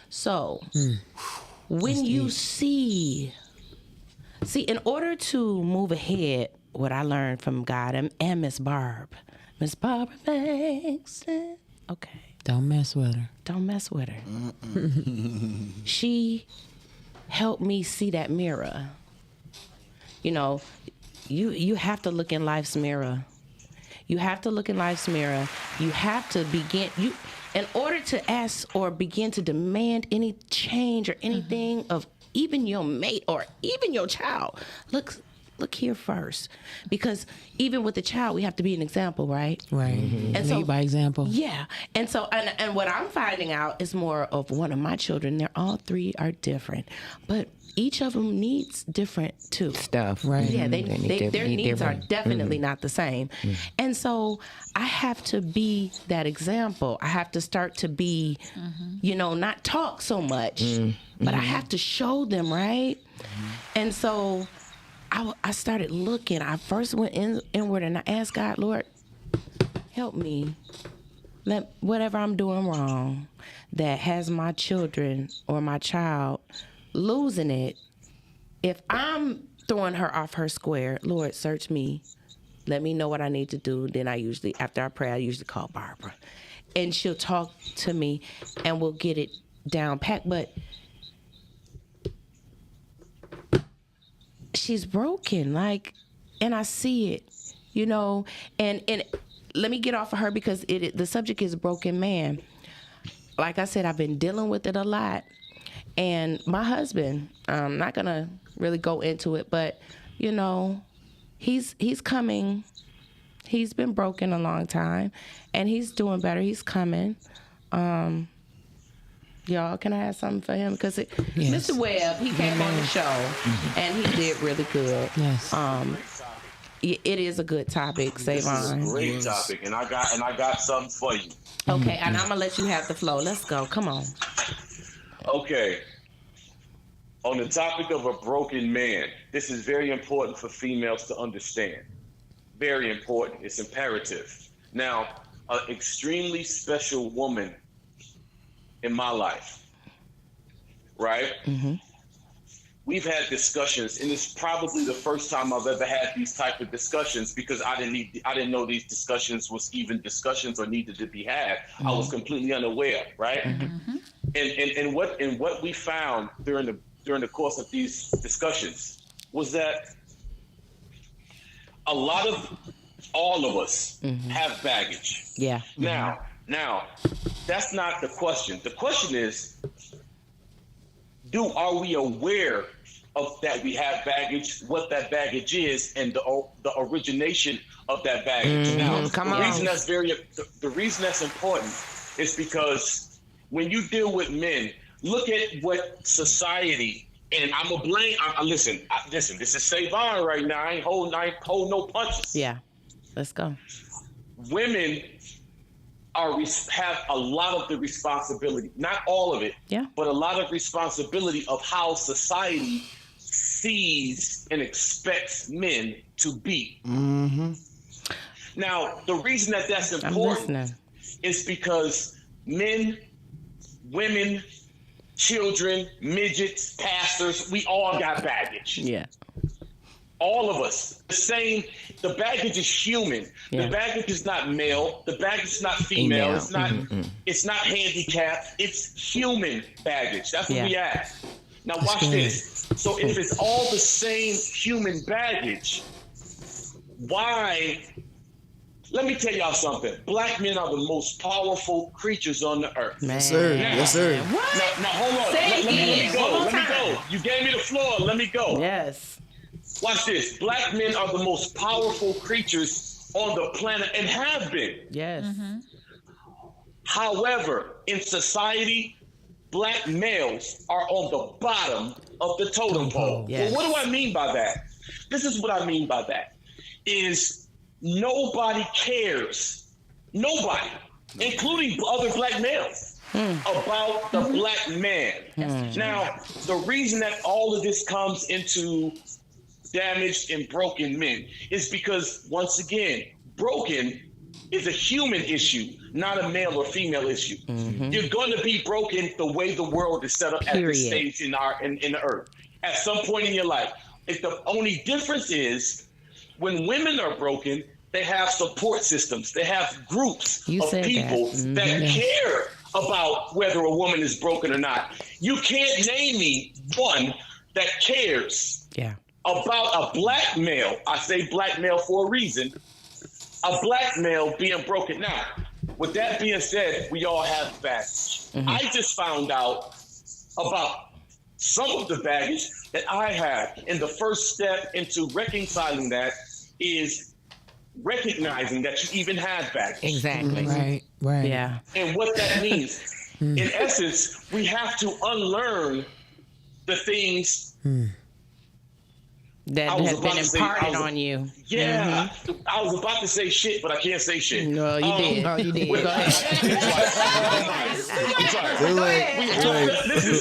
So when you see, in order to move ahead, what I learned from God and Miss Barbara Banks. Okay. Don't mess with her. Don't mess with her. She helped me see that mirror. You have to look in life's mirror. You have to look in life's mirror. You have to begin. In order to ask or begin to demand any change or anything of even your mate or even your child, look here first, because even with the child, we have to be an example, right? Right. And so, lead by example. Yeah. And so, and what I'm finding out is more of one of my children. They're all three are different, but each of them needs different too. Stuff. Right. Yeah. Their needs are different. definitely not the same. And so I have to be that example. I have to start to be, not talk so much, but I have to show them, right? And so I started looking. I first went inward and I asked God, Lord, help me. Let whatever I'm doing wrong that has my children or my child losing it, if I'm throwing her off her square, Lord, search me. Let me know what I need to do. Then after I pray, I usually call Barbara. And she'll talk to me and we'll get it down packed. But she's broken, and I see it, and let me get off of her because the subject is broken man. Like I said, I've been dealing with it a lot, and my husband, I'm not gonna really go into it, but he's coming. He's been broken a long time, and he's doing better. He's coming. Y'all, can I ask something for him? Because Mr. Webb, he came on the show, and he did really good. Yes. It is a good topic, Savon. This is a great topic, and I got something for you. Okay, and I'm gonna let you have the flow. Let's go. Come on. Okay. On the topic of a broken man, this is very important for females to understand. Very important. It's imperative. Now, an extremely special woman in my life, right? We've had discussions, and it's probably the first time I've ever had these type of discussions, because I didn't know these discussions was even discussions or needed to be had. I was completely unaware, right? And what we found during the course of these discussions was that all of us have baggage. Yeah. Now, that's not the question. The question is, are we aware of that we have baggage, what that baggage is, and the origination of that baggage? Now, the reason that's important is because when you deal with men, look at what society, and I'm gonna blame. Listen. This is Savon right now. I ain't hold no punches. Yeah, let's go. Women have a lot of the responsibility, not all of it, but a lot of responsibility of how society sees and expects men to be. Now, the reason that's important is because men, women, children, midgets, pastors, we all got baggage. Yeah. All of us. The baggage is human. The baggage is not male. The baggage is not female. It's not handicapped. It's human baggage. That's what we have. Now watch this. So if it's all the same human baggage, why Let me tell y'all something. Black men are the most powerful creatures on the earth. Man. Yes, sir. Now- Yes, sir. Now hold on. Say it Let me again. go. One more Let me time. go. You gave me the floor. Let me go. Yes. Watch this. Black men are the most powerful creatures on the planet and have been. Yes. However, in society, black males are on the bottom of the totem pole. Yes. Well, what do I mean by that? This is what I mean by that. Is nobody cares. Nobody, including other black males, about the black man. Now, the reason that all of this comes into damaged and broken men is because, once again, broken is a human issue, not a male or female issue. You're going to be broken the way the world is set up at this stage in the earth. At some point in your life. The only difference is when women are broken, they have support systems. They have groups of people that care about whether a woman is broken or not. You can't name me one that cares about a black male. I say black male for a reason. A black male being broken. Now, with that being said, we all have baggage. I just found out about some of the baggage that I have. And the first step into reconciling that is recognizing that you even have baggage. Exactly. Right. Yeah. And what that means, in essence, we have to unlearn the things that has been imparted on you. Yeah, I was about to say shit, but I can't say shit. No, you did. Oh, you did. Go ahead. I'm sorry.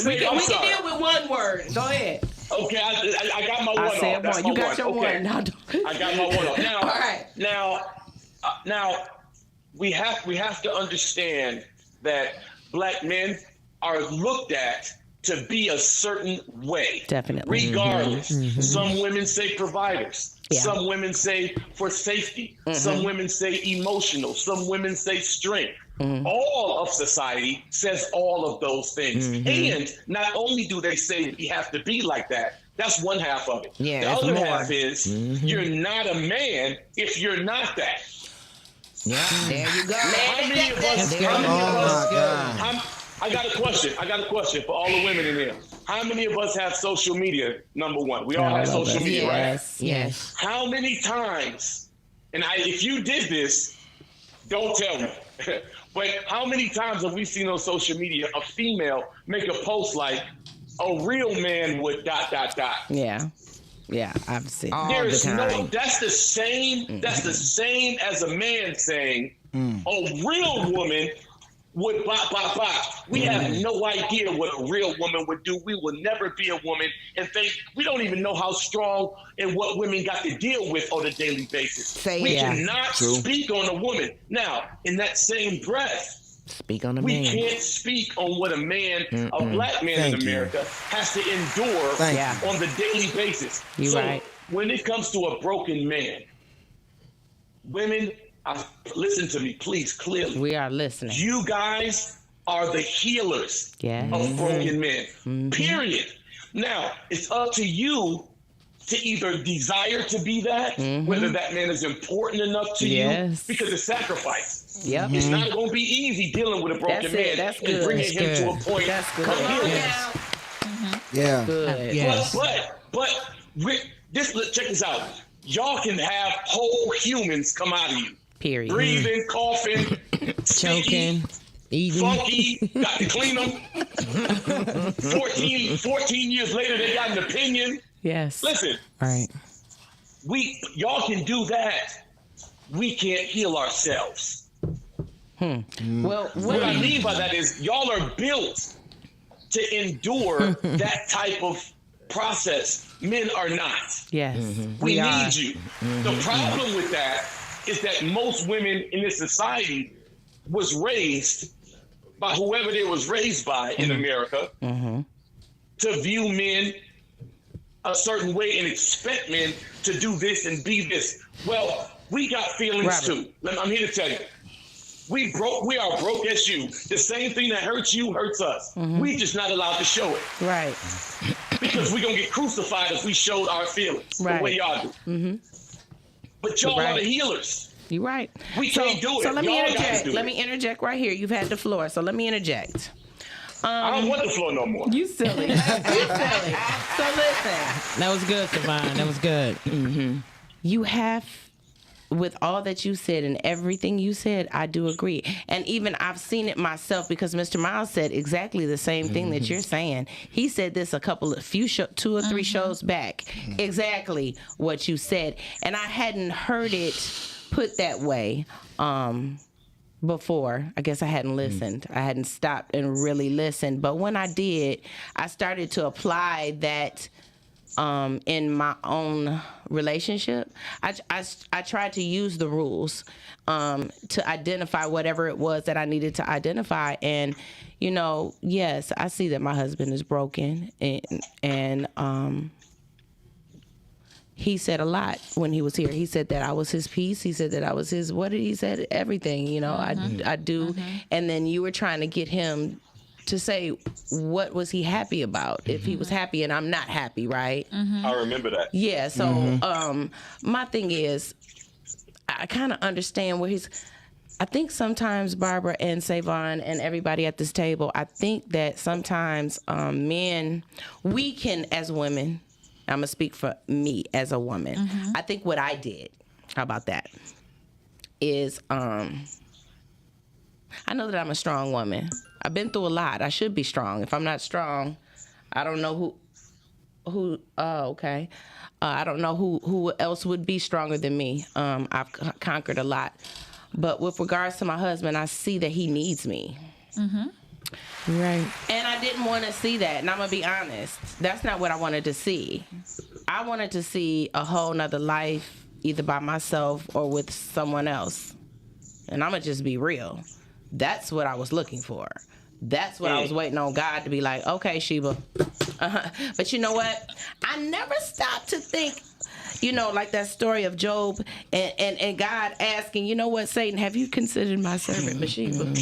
We can deal with one word. Go ahead. Okay, I got my one off. said That's one. my You got one. your Okay. one. Now don't- I got my one off. Now, All right. Now, we have to understand that black men are looked at to be a certain way. Definitely. Regardless. Some women say providers. Yeah. Some women say for safety. Some women say emotional. Some women say strength. All of society says all of those things. And not only do they say we have to be like that, that's one half of it. Yeah, the that's other more. half is you're not a man if you're not that. Yeah, there you go. How many of us? I got a question for all the women in here. How many of us have social media? Number one, we all have social media, right? Yes. How many times? And if you did this, don't tell me. But how many times have we seen on social media a female make a post like, "A real man would ... Yeah. Yeah, I've seen All There the is time. no. That's the same. That's the same as a man saying, "A real woman would ... We have no idea what a real woman would do. We will never be a woman and think we don't even know how strong and what women got to deal with on a daily basis. We cannot speak on a woman. Now, in that same breath, Speak on a we man. can't speak on what a man, a black man in America, has to endure on the daily basis. You're right. When it comes to a broken man, women, listen to me, please, clearly. We are listening. You guys are the healers of broken men, period. Now, it's up to you to either desire to be that, whether that man is important enough to you, because it's sacrifice. It's not going to be easy dealing with a broken man and bringing him to a point of healing. Yeah. Good. Yes. But check this out. Y'all can have whole humans come out of you. Period. Breathing, coughing, Choking, eating. funky, got to clean them. 14 years later, they got an opinion. Yes. Listen, Right. y'all can do that. We can't heal ourselves. Well, What I mean by that is y'all are built to endure that type of process. Men are not. yes. We are. need you. The problem with that is that most women in this society was raised by whoever they was raised by in America to view men a certain way and expect men to do this and be this. Well, we got feelings too. I'm here to tell you. We are broke as you. The same thing that hurts you hurts us. We just not allowed to show it. Right. Because we're going to get crucified if we showed our feelings the way y'all do. But y'all are the healers. You're right. We can't do it. So let me Y'all gotta interject. do Let it. me interject right here. You've had the floor, so let me interject. I don't want the floor no more. You silly. You silly. So listen. That was good, Savon. That was good. Mm-hmm. You have, with all that you said and everything you said, I do agree. And even I've seen it myself because Mr. Miles said exactly the same thing that you're saying. He said this two or three shows back. Exactly what you said. And I hadn't heard it put that way before. I guess I hadn't listened. I hadn't stopped and really listened. But when I did, I started to apply that in my own relationship. I tried to use the rules to identify whatever it was that I needed to identify. And, yes, I see that my husband is broken. And he said a lot when he was here. He said that I was his peace. He said that I was his, what did he say? Everything, I do. And then you were trying to get him to say what was he happy about, if he was happy and I'm not happy, right? I remember that. Yeah, so my thing is, I kind of understand where I think sometimes Barbara and Savon and everybody at this table, I think that sometimes men, we can, as women, I'm going to speak for me as a woman, I think what I did, how about that, is I know that I'm a strong woman. I've been through a lot. I should be strong. If I'm not strong, I don't know who I don't know who else would be stronger than me. I've conquered a lot. But with regards to my husband, I see that he needs me. Right. And I didn't want to see that. And I'm going to be honest. That's not what I wanted to see. I wanted to see a whole nother life, either by myself or with someone else. And I'm going to just be real. That's what I was looking for. That's what I was waiting on God to be like, okay, Sheba. But you know what? I never stopped to think, like that story of Job and God asking, you know what, Satan, have you considered my servant Masheba?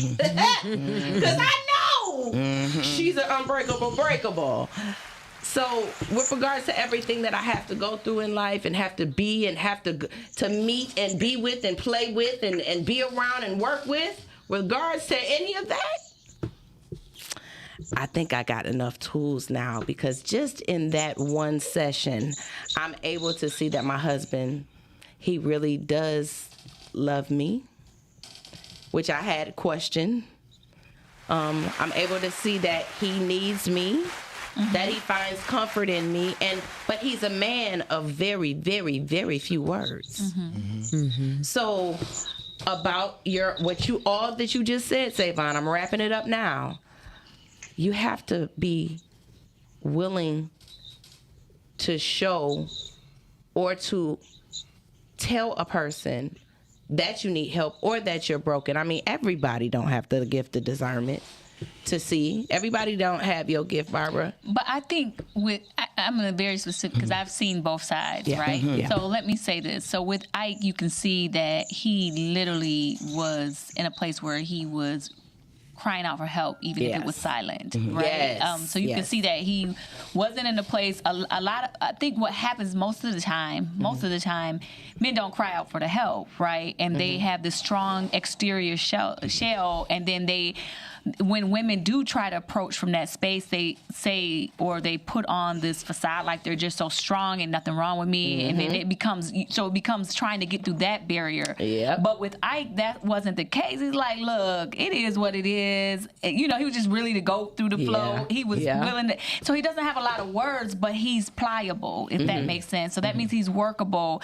Because I know she's an unbreakable breakable. So with regards to everything that I have to go through in life and have to be and have to meet and be with and play with and be around and work with regards to any of that, I think I got enough tools now, because just in that one session, I'm able to see that my husband, he really does love me, which I had questioned. I'm able to see that he needs me, that he finds comfort in me, but he's a man of very, very, very few words. So about all that you just said, Savon, I'm wrapping it up now. You have to be willing to show or to tell a person that you need help or that you're broken. I mean, everybody don't have the gift of discernment to see. Everybody don't have your gift, Barbara. But I think I'm going to be very specific because I've seen both sides, right? So let me say this. So with Ike, you can see that he literally was in a place where he was crying out for help, even if it was silent, right? So you can see that he wasn't in a place. I think what happens most of the time, men don't cry out for the help, right? And they have this strong exterior shell, and then when women do try to approach from that space, they say, or they put on this facade like they're just so strong and nothing wrong with me, and then it becomes trying to get through that barrier. But with Ike, that wasn't the case. He's like, look, it is what it is. He was just really to go through the flow. He was willing to. So he doesn't have a lot of words, but he's pliable, if that makes sense. So that means he's workable.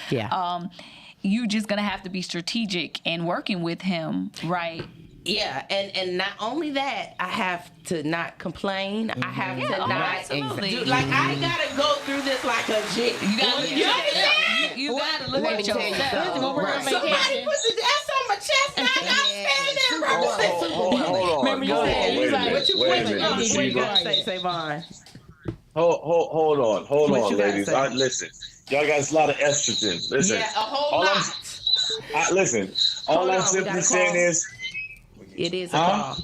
You just gonna have to be strategic in working with him, right? Yeah, and not only that, I have to not complain. I have to not absolutely. I gotta go through this like a G. You gotta look at yourself. You gotta look at yourself. Somebody put the S on my chest and I gotta stand there, bro. Hold on. Remember you said, what you gotta say, Savon? Hold on, ladies. Listen, y'all got a lot of estrogen. Listen, a whole lot. Listen, all I'm simply saying is, it is a call.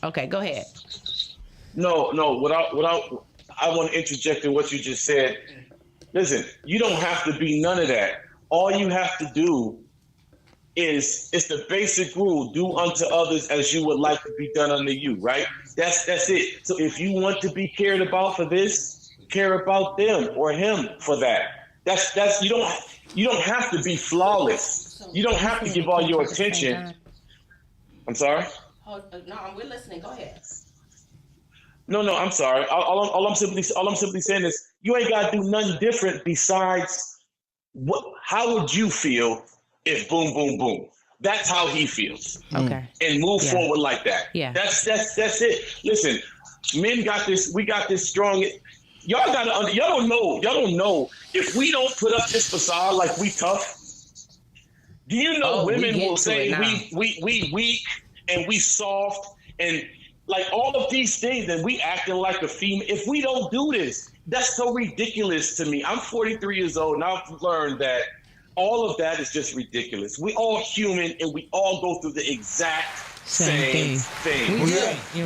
Okay, go ahead. No. What I want to interject in what you just said. Listen, you don't have to be none of that. All you have to do is it's the basic rule: do unto others as you would like to be done unto you. Right? That's it. So if you want to be cared about for this, care about them or him for that. That's you don't have to be flawless. You don't have to give all your attention. I'm sorry. No, we're listening. Go ahead. No, I'm sorry. All I'm simply saying is you ain't got to do nothing different besides how would you feel if boom, boom, boom? That's how he feels. Okay. And move forward like that. Yeah. That's it. Listen, men got this. We got this strong. Y'all don't know if we don't put up this facade like we tough. Do you know women will say we weak and we soft and like all of these things and we acting like a female. If we don't do this, that's so ridiculous to me. I'm 43 years old and I've learned that all of that is just ridiculous. We all human and we all go through the exact same thing.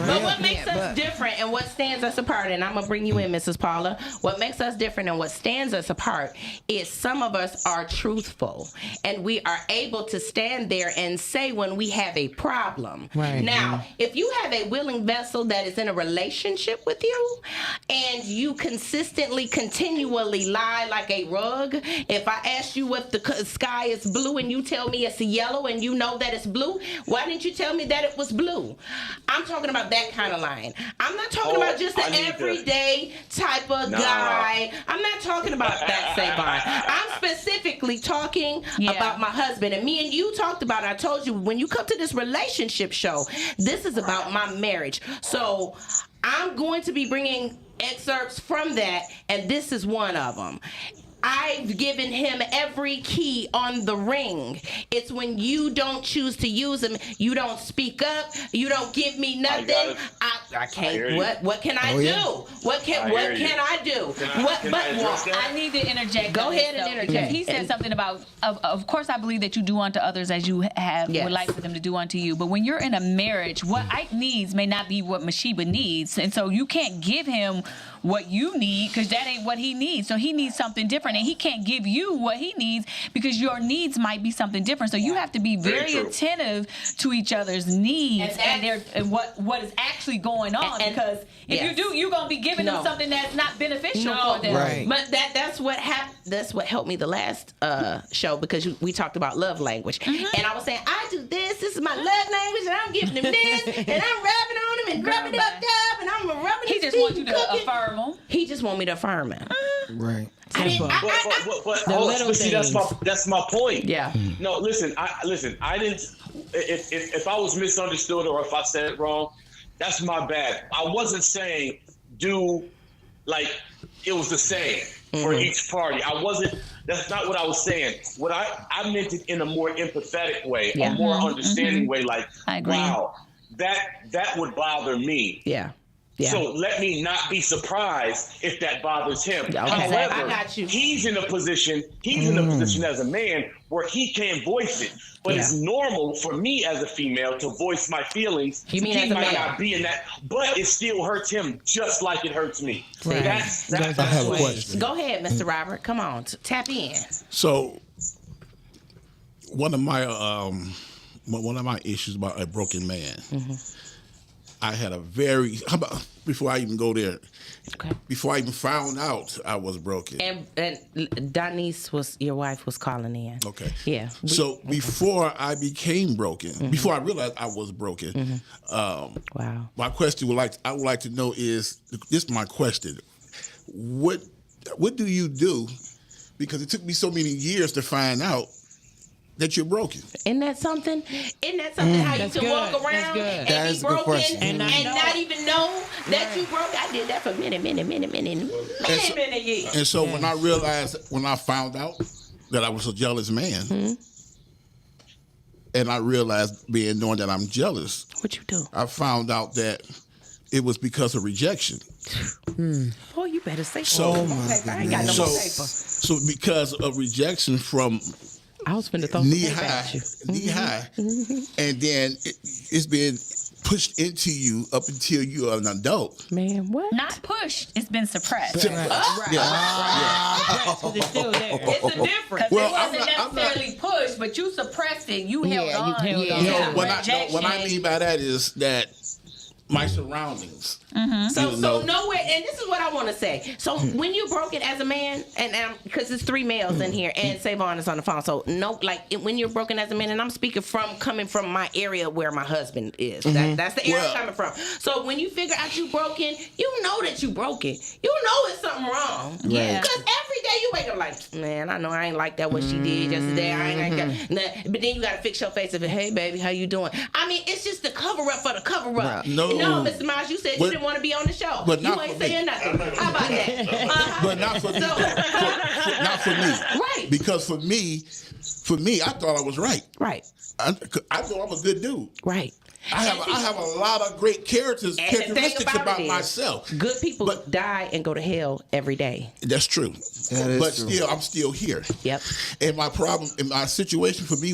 But what makes us different and what stands us apart, and I'm going to bring you in, Mrs. Paula, what makes us different and what stands us apart is some of us are truthful and we are able to stand there and say when we have a problem. Right. Now, if you have a willing vessel that is in a relationship with you and you continually lie like a rug, if I ask you if the sky is blue and you tell me it's yellow and you know that it's blue, why didn't you tell me that it was blue? I'm talking about that kind of lying. I'm not talking about just an everyday type of guy. I'm not talking about that same line. I'm specifically talking about my husband. And me and you talked about it. I told you, when you come to this relationship show, this is about my marriage. So I'm going to be bringing excerpts from that, and this is one of them. I've given him every key on the ring. It's when you don't choose to use them, you don't speak up, you don't give me nothing. I can't. What can I do? What can I do? I need to interject. Go ahead and interject. He said something about, of course, I believe that you do unto others as you would like for them to do unto you. But when you're in a marriage, what Ike needs may not be what Masheba needs, and so you can't give him what you need because that ain't what he needs. So he needs something different, and he can't give you what he needs because your needs might be something different. So you have to be very attentive to each other's needs and what is actually going on, because if you do, you're gonna be giving them something that's not beneficial for them. Right. But that's what happened. That's what helped me the last show, because we talked about love language, and I was saying I do this. This is my love language, and I'm giving him this, and I'm rubbing on him and rubbing it up, and I'm rubbing. He just wants you to affirm. He just want me to affirm him. Right. That's my point. Yeah. No, listen. I didn't. If I was misunderstood or if I said it wrong, that's my bad. I wasn't saying do like it was the same for each party. I wasn't. That's not what I was saying. What I meant it in a more empathetic way, a more understanding way. Like, wow, that would bother me. Yeah. Yeah. So let me not be surprised if that bothers him. Okay. However, I got you. he's in a position as a man where he can voice it. But it's normal for me as a female to voice my feelings. You mean he as a might man? not be in that, but it still hurts him just like it hurts me. Right. That's I have a question. Go ahead, Mr. Robert. Come on, tap in. So, one of my issues about a broken man. I had before I even go there, before I even found out I was broken. And Denise your wife was calling in. Okay. Yeah. So before I became broken, before I realized I was broken, wow. My question I would like to know is, this is my question. What do you do? Because it took me so many years to find out that you're broken. Isn't that something? How you can walk around and be broken and not even know that you broke? I did that for many years. And so when I found out that I was a jealous man, and I realized knowing that I'm jealous. What you do? I found out that it was because of rejection. Boy, you better say so. I ain't got no more paper. So because of rejection from I was finna throw knee high, and then it's been pushed into you up until you're an adult. Man, what? Not pushed. It's been suppressed. It's still there. It's a difference. Because it wasn't necessarily pushed, but you suppressed it. You held on. What I mean by that is that my surroundings. So nowhere, and this is what I want to say. So when you broke it as a man, and because it's 3 males in here, and Savon is on the phone. So when you're broken as a man, and I'm speaking coming from my area where my husband is. That's the area I'm coming from. So when you figure out you broken, you know that you broken. You know it's something wrong. Yeah. Because every day you wake up like, man, I know I ain't like that what she did yesterday. I ain't like that. But then you got to fix your face of it. Hey, baby, how you doing? I mean, it's just the cover up for the cover up. No, Mr. Miles, you said you didn't want to be on the show. But you ain't saying nothing. How about that? But not for me. Not for me. Right. Because for me, I thought I was right. Right. I thought I'm a good dude. Right. I have a lot of great characteristics about myself. Good people die and go to hell every day. That's true. Still, I'm still here. Yep. And my problem, and my situation for me,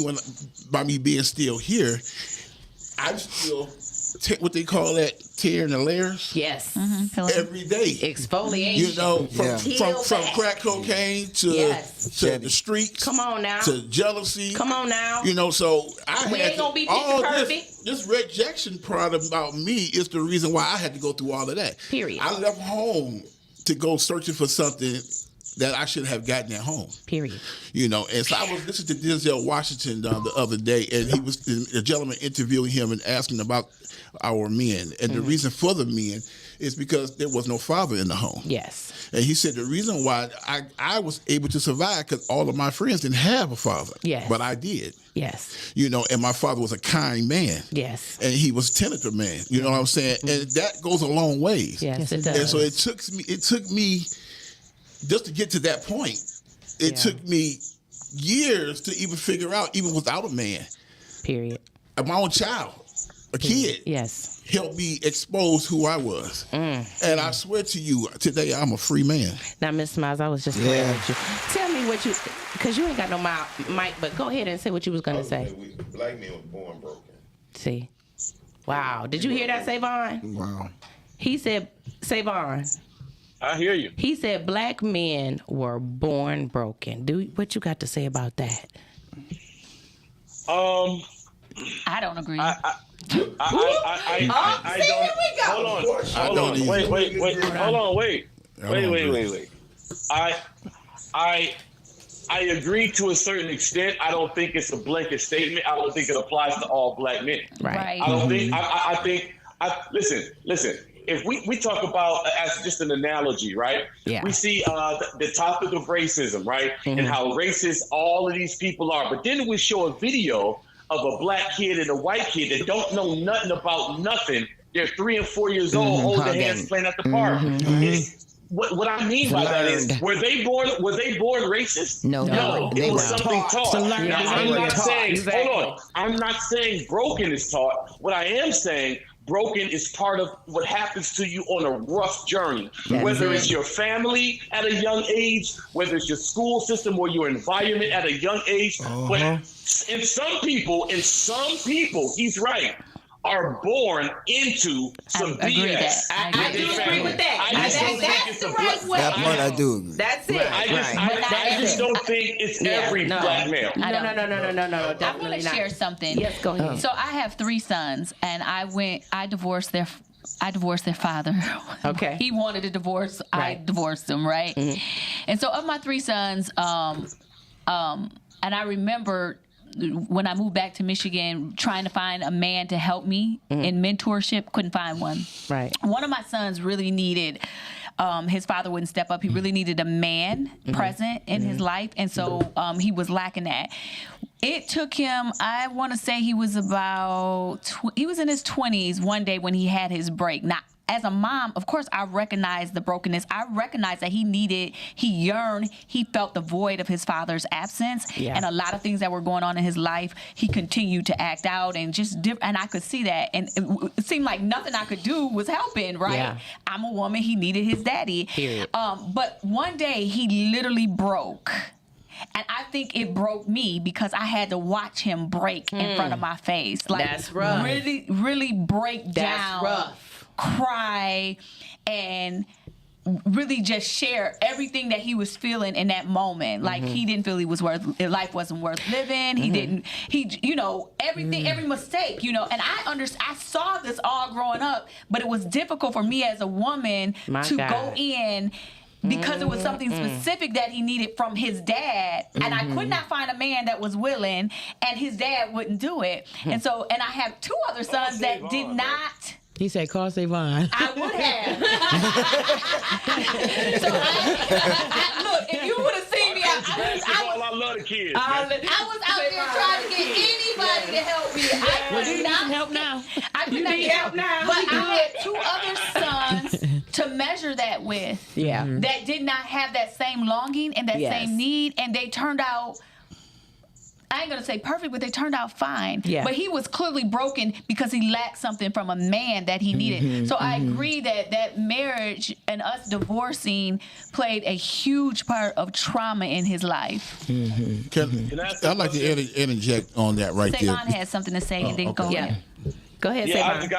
by me being still here, I'm still what they call that, tearing the layers. Yes. Every day. Exfoliation. You know, from crack cocaine to the streets. Come on now. To jealousy. Come on now. You know, so we ain't gonna be picture perfect. This rejection part about me is the reason why I had to go through all of that. Period. I left home to go searching for something that I should have gotten at home. Period. You know, and so I was listening to Denzel Washington the other day, and he was a gentleman interviewing him and asking about our men. And the reason for the men is because there was no father in the home. Yes. And he said the reason why I was able to survive because all of my friends didn't have a father. Yes. But I did. Yes. You know, and my father was a kind man. Yes. And he was a tender man. You know what I'm saying? And that goes a long ways. Yes, it does. And so it took me just to get to that point. It took me years to even figure out, even without a man. Period. My own child, a kid. Yes. Helped me expose who I was. And I swear to you, today I'm a free man. Now, Miss Miles, I was just going to let you. Tell me what you, because you ain't got no mic, but go ahead and say what you was going to say. Black men was born broken. See? Wow. Did you hear that, Savon? Wow. He said, Savon. I hear you. He said black men were born broken. What you got to say about that? I don't agree. I don't. Hold on. Wait. Hold on. Wait. I agree to a certain extent. I don't think it's a blanket statement. I don't think it applies to all black men. Right. I don't think. I think. Listen. If we talk about as just an analogy, right? Yeah. We see the topic of racism, right? And how racist all of these people are. But then we show a video of a black kid and a white kid that don't know nothing about nothing. They're 3 and 4 years old, holding hands, playing at the park. What I mean by that is, were they born racist? No. It was something taught. Now, I'm not saying, exactly. hold on. I'm not saying broken is taught. What I am saying, broken is part of what happens to you on a rough journey. Whether it's your family at a young age, whether it's your school system or your environment at a young age. But in some people, he's right, are born into some BS. I do agree with that. That's the right way. That part I do agree. That's it. I just don't think it's every black male. No. I'm going to share something. Yes, go ahead. So I have 3 sons, and I divorced their father. Okay. He wanted a divorce. Right. I divorced him, right? And so of my 3 sons, and I remember when I moved back to Michigan, trying to find a man to help me in mentorship, couldn't find one. Right. One of my sons really needed, his father wouldn't step up. He really needed a man present in his life. And so he was lacking that. It took him, I want to say he was he was in his 20s one day when he had his break. Now, as a mom, of course, I recognize the brokenness. I recognize that he yearned, he felt the void of his father's absence. Yeah. And a lot of things that were going on in his life, he continued to act out and just and I could see that. And it seemed like nothing I could do was helping, right? Yeah. I'm a woman, he needed his daddy. Period. But one day he literally broke. And I think it broke me because I had to watch him break in front of my face. Like, that's rough. Really, really break down. That's rough. Cry, and really just share everything that he was feeling in that moment. Like he didn't feel life wasn't worth living. He didn't, everything, every mistake, and I saw this all growing up, but it was difficult for me as a woman to go in because it was something specific that he needed from his dad. And I could not find a man that was willing, and his dad wouldn't do it. And I have 2 other sons that did not. He said, call Savon. I would have. So look, if you would have seen me, I love the kids. I was out there trying to get anybody to help me. Well, do you need some help now? I could not get help now. But I had 2 other sons to measure that with. Yeah. That did not have that same longing and that same need, and they turned out. I ain't gonna say perfect, but they turned out fine. Yeah. But he was clearly broken because he lacked something from a man that he needed. So I agree that marriage and us divorcing played a huge part of trauma in his life. I'd like to interject on that right there. Savon had something to say, and then go ahead. Go ahead, Yeah, Savon.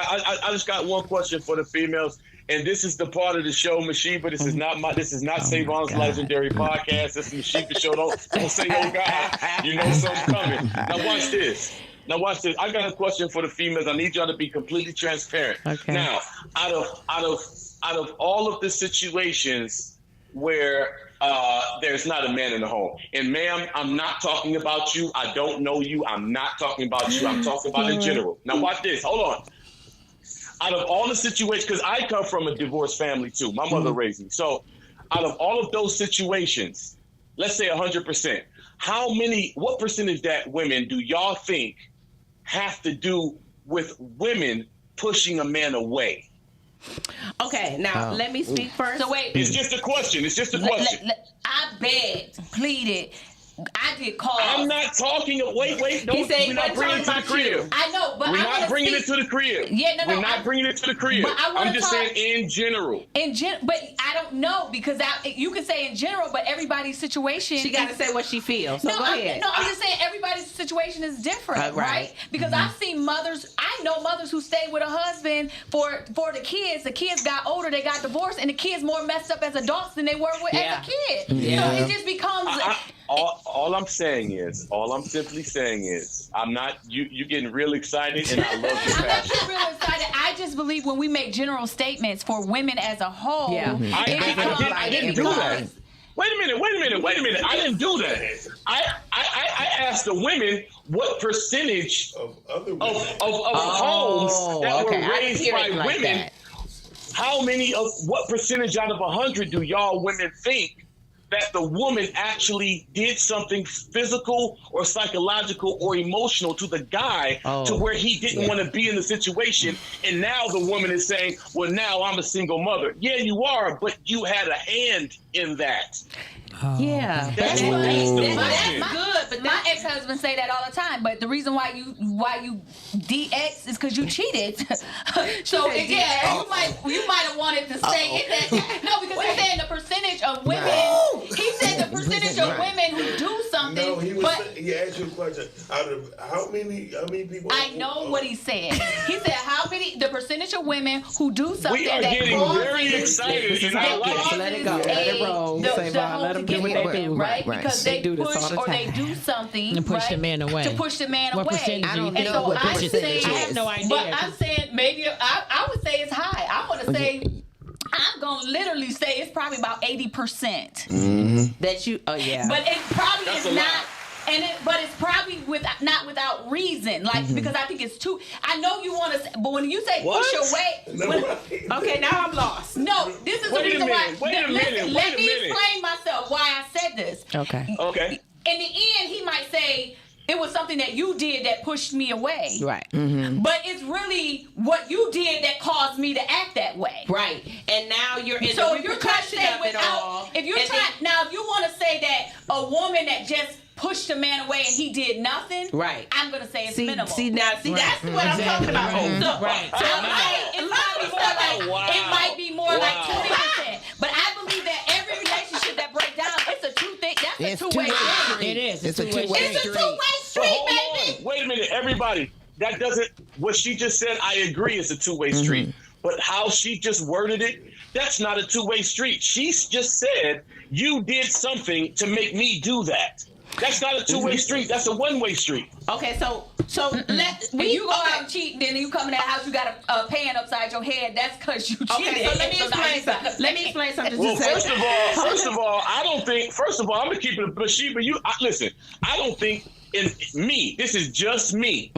I just got one question for the females. And this is the part of the show, Masheba. This is not Savon's legendary podcast. This is Masheba show. Don't say oh God. You know something's coming. Now watch this. I got a question for the females. I need y'all to be completely transparent. Okay. Now, out of all of the situations where there's not a man in the home, and ma'am, I'm not talking about you. I don't know you. I'm not talking about you. I'm talking about in general. Now watch this. Hold on. Out of all the situations, because I come from a divorced family too. My mother raised me. So out of all of those situations, let's say 100%, what percentage that women do y'all think have to do with women pushing a man away? Okay, now let me speak first. So wait. It's just a question. I begged, pleaded. I did call. I'm not talking. Wait. We're not bringing it to the crib. I know, but we're not bringing it to the crib. Yeah, no. We're not bringing it to the crib. I'm just saying in general. But I don't know because you can say in general, but everybody's situation. She got to say what she feels. So go ahead. I'm just saying everybody's situation is different, right? Because I've seen mothers. I know mothers who stayed with a husband for the kids. The kids got older, they got divorced, and the kids more messed up as adults than they were as a kid. Yeah. So it just becomes. All I'm simply saying is, I'm not. You getting real excited, and I love your passion. I'm not getting real excited. I just believe when we make general statements for women as a whole, I didn't do that. Wait a minute. I didn't do that. I asked the women what percentage of homes that were raised by women. What percentage out of 100 do y'all women think that the woman actually did something physical or psychological or emotional to the guy to where he didn't want to be in the situation, and now the woman is saying, well, now I'm a single mother. Yeah, you are, but you had a hand in that. Yeah, that's good. But my ex-husband say that all the time. But the reason why you DX is because you cheated. So again, you might have wanted to stay in that. No, because he's saying the percentage of women. He said the percentage of women who do something. No, he asked you a question. Out of how many people? I know what he said. He said the percentage of women who do something we are that getting causes, very excited. And I like let it go. Let it roll. Let them do what they do, right? Because they do this push all the or time. they do something And push the man away. to push the man What away. percentage I don't do you know think? what I'm percentage saying, is. I have no idea. But I'm saying maybe I would say it's high. I want to say I'm gonna literally say it's probably about 80%. That you. Oh yeah. But it probably That's is a not. lot. But it's probably not without reason, like because I think it's too. I know you want to, but when you say push away, okay, now I'm lost. no, this is the reason why. Let me minute. explain myself why I said this. Okay. In the end, he might say it was something that you did that pushed me away. Right. But it's really what you did that caused me to act that way. Right. And now you're in So the if you're trying to repercussion say of it all. if you want to say that a woman that just pushed a man away and he did nothing, right? I'm gonna say it's minimal. That's what I'm talking about. Right. So it might be more like 20%. But I believe that every relationship that breaks down, it's a two-way street. It is. It's a two-way It's a two-way street, baby. Wait a minute, everybody. What she just said, I agree it's a two-way street. But how she just worded it, That's not a two-way street. She just said, you did something to make me do that. That's not a two-way street. That's a one-way street. Okay, so when you go out and cheat, then you come in that house, you got a pan upside your head. That's because you cheated. Okay, so let me explain something. Let me explain something. Well, first of all, I don't think. First of all, I'm gonna keep it. Masheba, listen. I don't think in me. This is just me.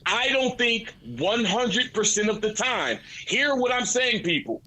I don't think 100% of the time. Hear what I'm saying, people.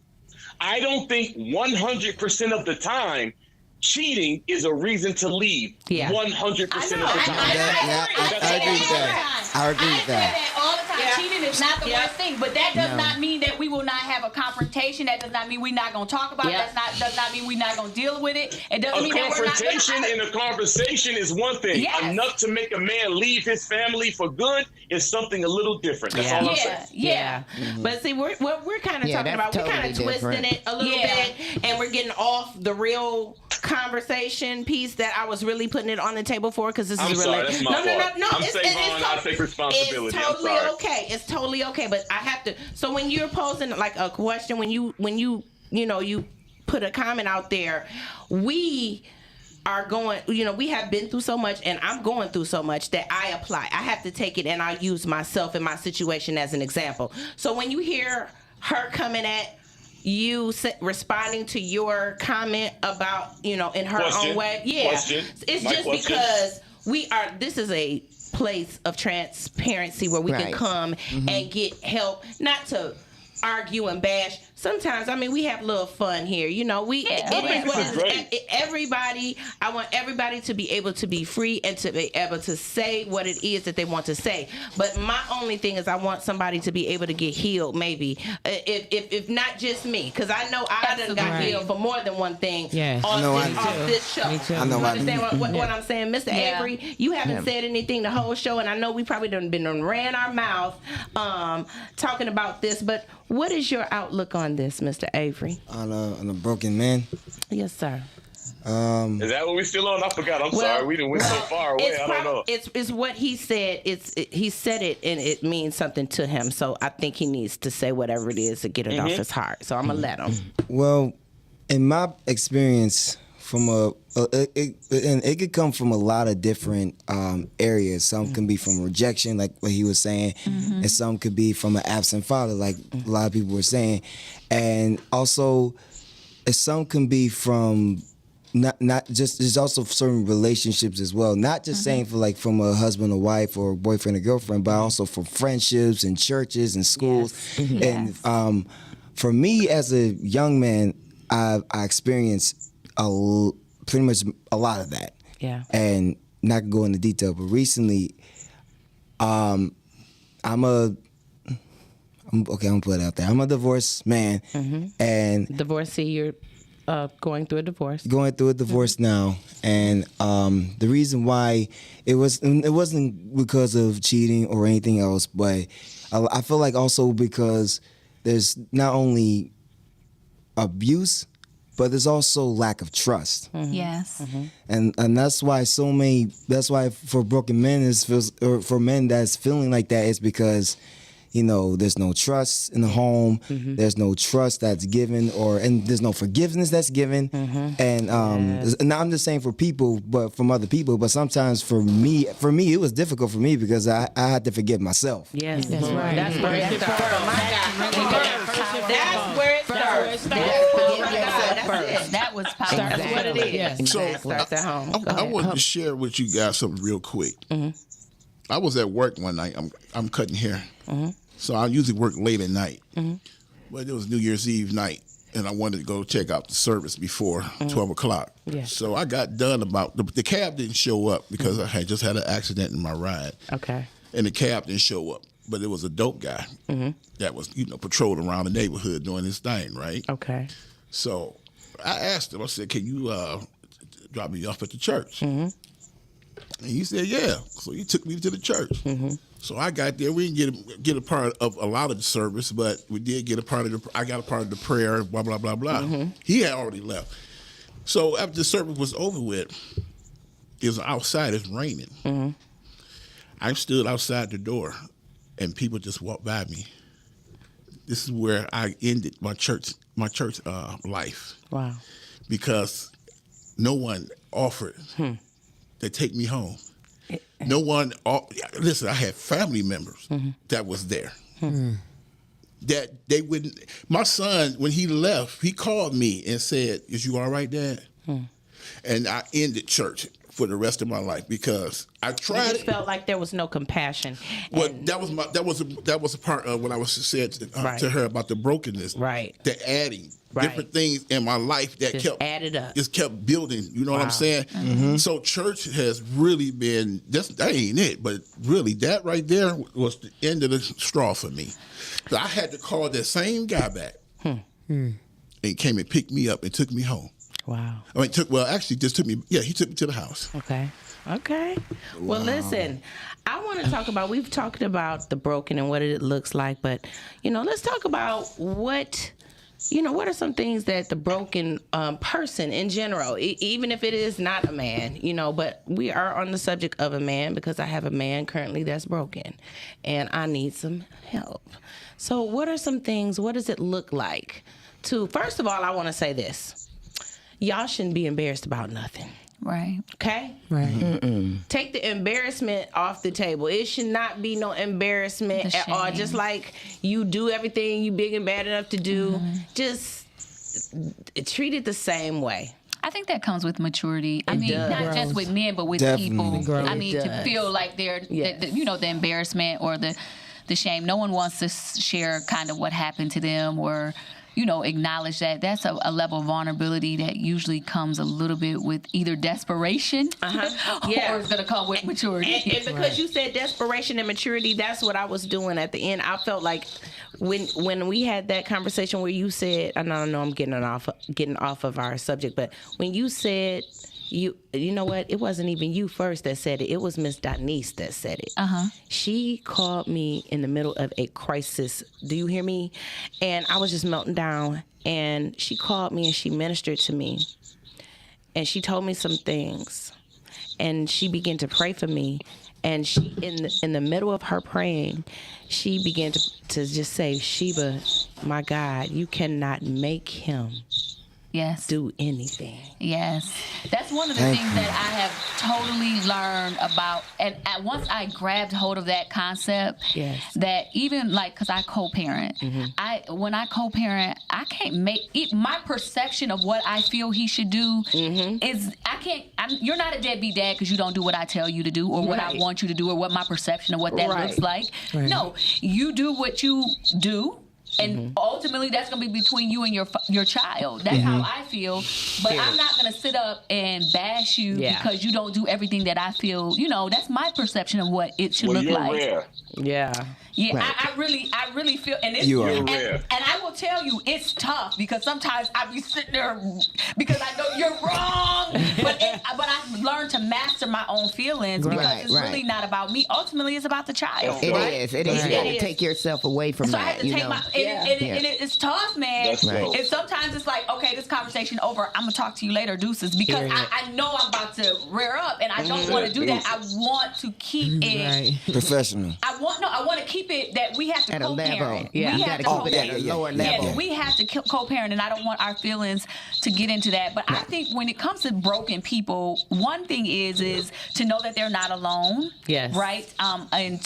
I don't think 100% of the time cheating is a reason to leave. 100% of the time. I agree with that. I agree with that. All the time. Cheating is not the worst thing, but that does not mean that we will not have a confrontation. That does not mean we're not going to talk about it. That does not mean we're not going to deal with it. It doesn't mean that we're not. A confrontation and a conversation is one thing. Yes. Enough to make a man leave his family for good is something a little different. That's all I'm saying. Yeah. But see, what we're kind of talking about, we're kind of twisting it a little bit, and we're getting off the real conversation piece that I was really putting it on the table for, because this is sorry, really that's my fault. No. I'm saying I take responsibility. It's totally okay. It's totally okay. But I have to. So when you're posing like a question, when you put a comment out there, we are going. We have been through so much, and I'm going through so much that I apply. I have to take it, and I use myself and my situation as an example. So when you hear her coming at you responding to your comment about, in her own way. Yeah. It's just because this is a place of transparency where we can come and get help, not to argue and bash. Sometimes, we have a little fun here. Everybody, I want everybody to be able to be free and to be able to say what it is that they want to say. But my only thing is I want somebody to be able to get healed, maybe. If not just me, because I know I done got healed for more than one thing off this show. I know. You understand what I'm saying? Mr. Avery, you haven't said anything the whole show, and I know we probably done ran our mouth talking about this, but what is your outlook on this, Mr. Avery? On a broken man? Yes, sir. Is that what we still on? I forgot. I'm sorry. We didn't went so far away. I don't know. It's what he said. He said it, and it means something to him. So I think he needs to say whatever it is to get it off his heart. So I'm gonna let him. Well, in my experience, it could come from a lot of different areas. Some can be from rejection, like what he was saying, and some could be from an absent father, like a lot of people were saying, and also some can be from not just. There's also certain relationships as well. Not just saying from a husband or wife or boyfriend or girlfriend, but also from friendships and churches and schools. And for me as a young man, I experienced pretty much a lot of that. Yeah. And not gonna go into detail, but recently, I'm gonna put it out there. I'm a divorced man, and divorcee. You're going through a divorce. Going through a divorce now, and the reason why it wasn't because of cheating or anything else, but I feel like also because there's not only abuse, but there's also lack of trust. Yes. And that's why for broken men or for men that's feeling like that is because, there's no trust in the home, there's no trust that's given, and there's no forgiveness that's given. And now I'm just saying for people, but from other people, but sometimes for me it was difficult for me because I had to forgive myself. Yes, that's right. That's where it starts. That's where it starts. That was powerful. That's what it is. So starts at home. I wanted to share with you guys something real quick. I was at work one night. I'm cutting hair. So I usually work late at night. But it was New Year's Eve night, and I wanted to go check out the service before 12 o'clock. Yeah. So I got done about, the cab didn't show up because I had just had an accident in my ride. Okay. And the cab didn't show up. But it was a dope guy that was, patrolling around the neighborhood doing his thing, right? Okay. So I asked him, I said, can you drop me off at the church? And he said, yeah. So he took me to the church. So I got there. We didn't get a part of a lot of the service, but we did get I got a part of the prayer, blah, blah, blah, blah. He had already left. So after the service was over with, it was outside, it's raining. I stood outside the door, and people just walked by me. this is where I ended my church life. Wow. Because no one offered to take me home. No one. Listen, I had family members that was there. That they wouldn't. My son, when he left, he called me and said, "Is you all right, Dad?" And I ended church for the rest of my life because I tried. You just felt like there was no compassion. Well, that was a part of what I was said to her about the brokenness, right? The adding different things in my life that just kept added up, just kept building. You know what I'm saying? So church has really been that ain't it, but really that right there was the end of the straw for me. So I had to call that same guy back, and he came and picked me up and took me home. Wow. I mean, actually just took me. Yeah, he took me to the house. Okay. Well, listen, I want to talk about, we've talked about the broken and what it looks like, but, let's talk about what are some things that the broken person in general, even if it is not a man, but we are on the subject of a man because I have a man currently that's broken and I need some help. So what are some things, what does it look like to, first of all, I want to say this. Y'all shouldn't be embarrassed about nothing. Right. Okay? Right. Take the embarrassment off the table. It should not be no embarrassment at all. Just like you do everything you big and bad enough to do, just treat it the same way. I think that comes with maturity. I mean, not just with men, but with people. I mean, to feel like they're, the embarrassment or the shame. No one wants to share kind of what happened to them or acknowledge that. That's a level of vulnerability that usually comes a little bit with either desperation or it's going to come with maturity. And because you said desperation and maturity, that's what I was doing at the end. I felt like when we had that conversation where you said, I know I'm getting off of our subject, but when you said, you know what? It wasn't even you first that said it. It was Miss Denise that said it. She called me in the middle of a crisis. Do you hear me? And I was just melting down. And she called me and she ministered to me. And she told me some things. And she began to pray for me. And she, in the middle of her praying, she began to just say, Sheba, my God, you cannot make him do anything. Yes. That's one of the things that I have totally learned about. And once I grabbed hold of that concept, that even because I co-parent, when I co-parent, I can't make it, my perception of what I feel he should do is, you're not a deadbeat dad because you don't do what I tell you to do or what I want you to do or what my perception of what that looks like. No, you do what you do. And ultimately, that's going to be between you and your child. That's how I feel. But I'm not going to sit up and bash you because you don't do everything that I feel. That's my perception of what it should look like. Rare. Yeah. Yeah, right. I really feel, and it's you're rare. And I will tell you, it's tough because sometimes I be sitting there because I know you're wrong, but I've learned to master my own feelings because it's really not about me. Ultimately, it's about the child. It is. You got to take yourself away from so that. I have to take and it's tough, man. That's right. And sometimes it's like, okay, this conversation over. I'm gonna talk to you later, deuces, because I know I'm about to rear up, and I don't want to do that. I want to keep it professional. I want to keep it that we have to at a level. co-parent. Yeah, we you have got to to keep it at a lower level. Yes, we have to co-parent, and I don't want our feelings to get into that. But I think when it comes to broken people, one thing is to know that they're not alone. Yes. Right. And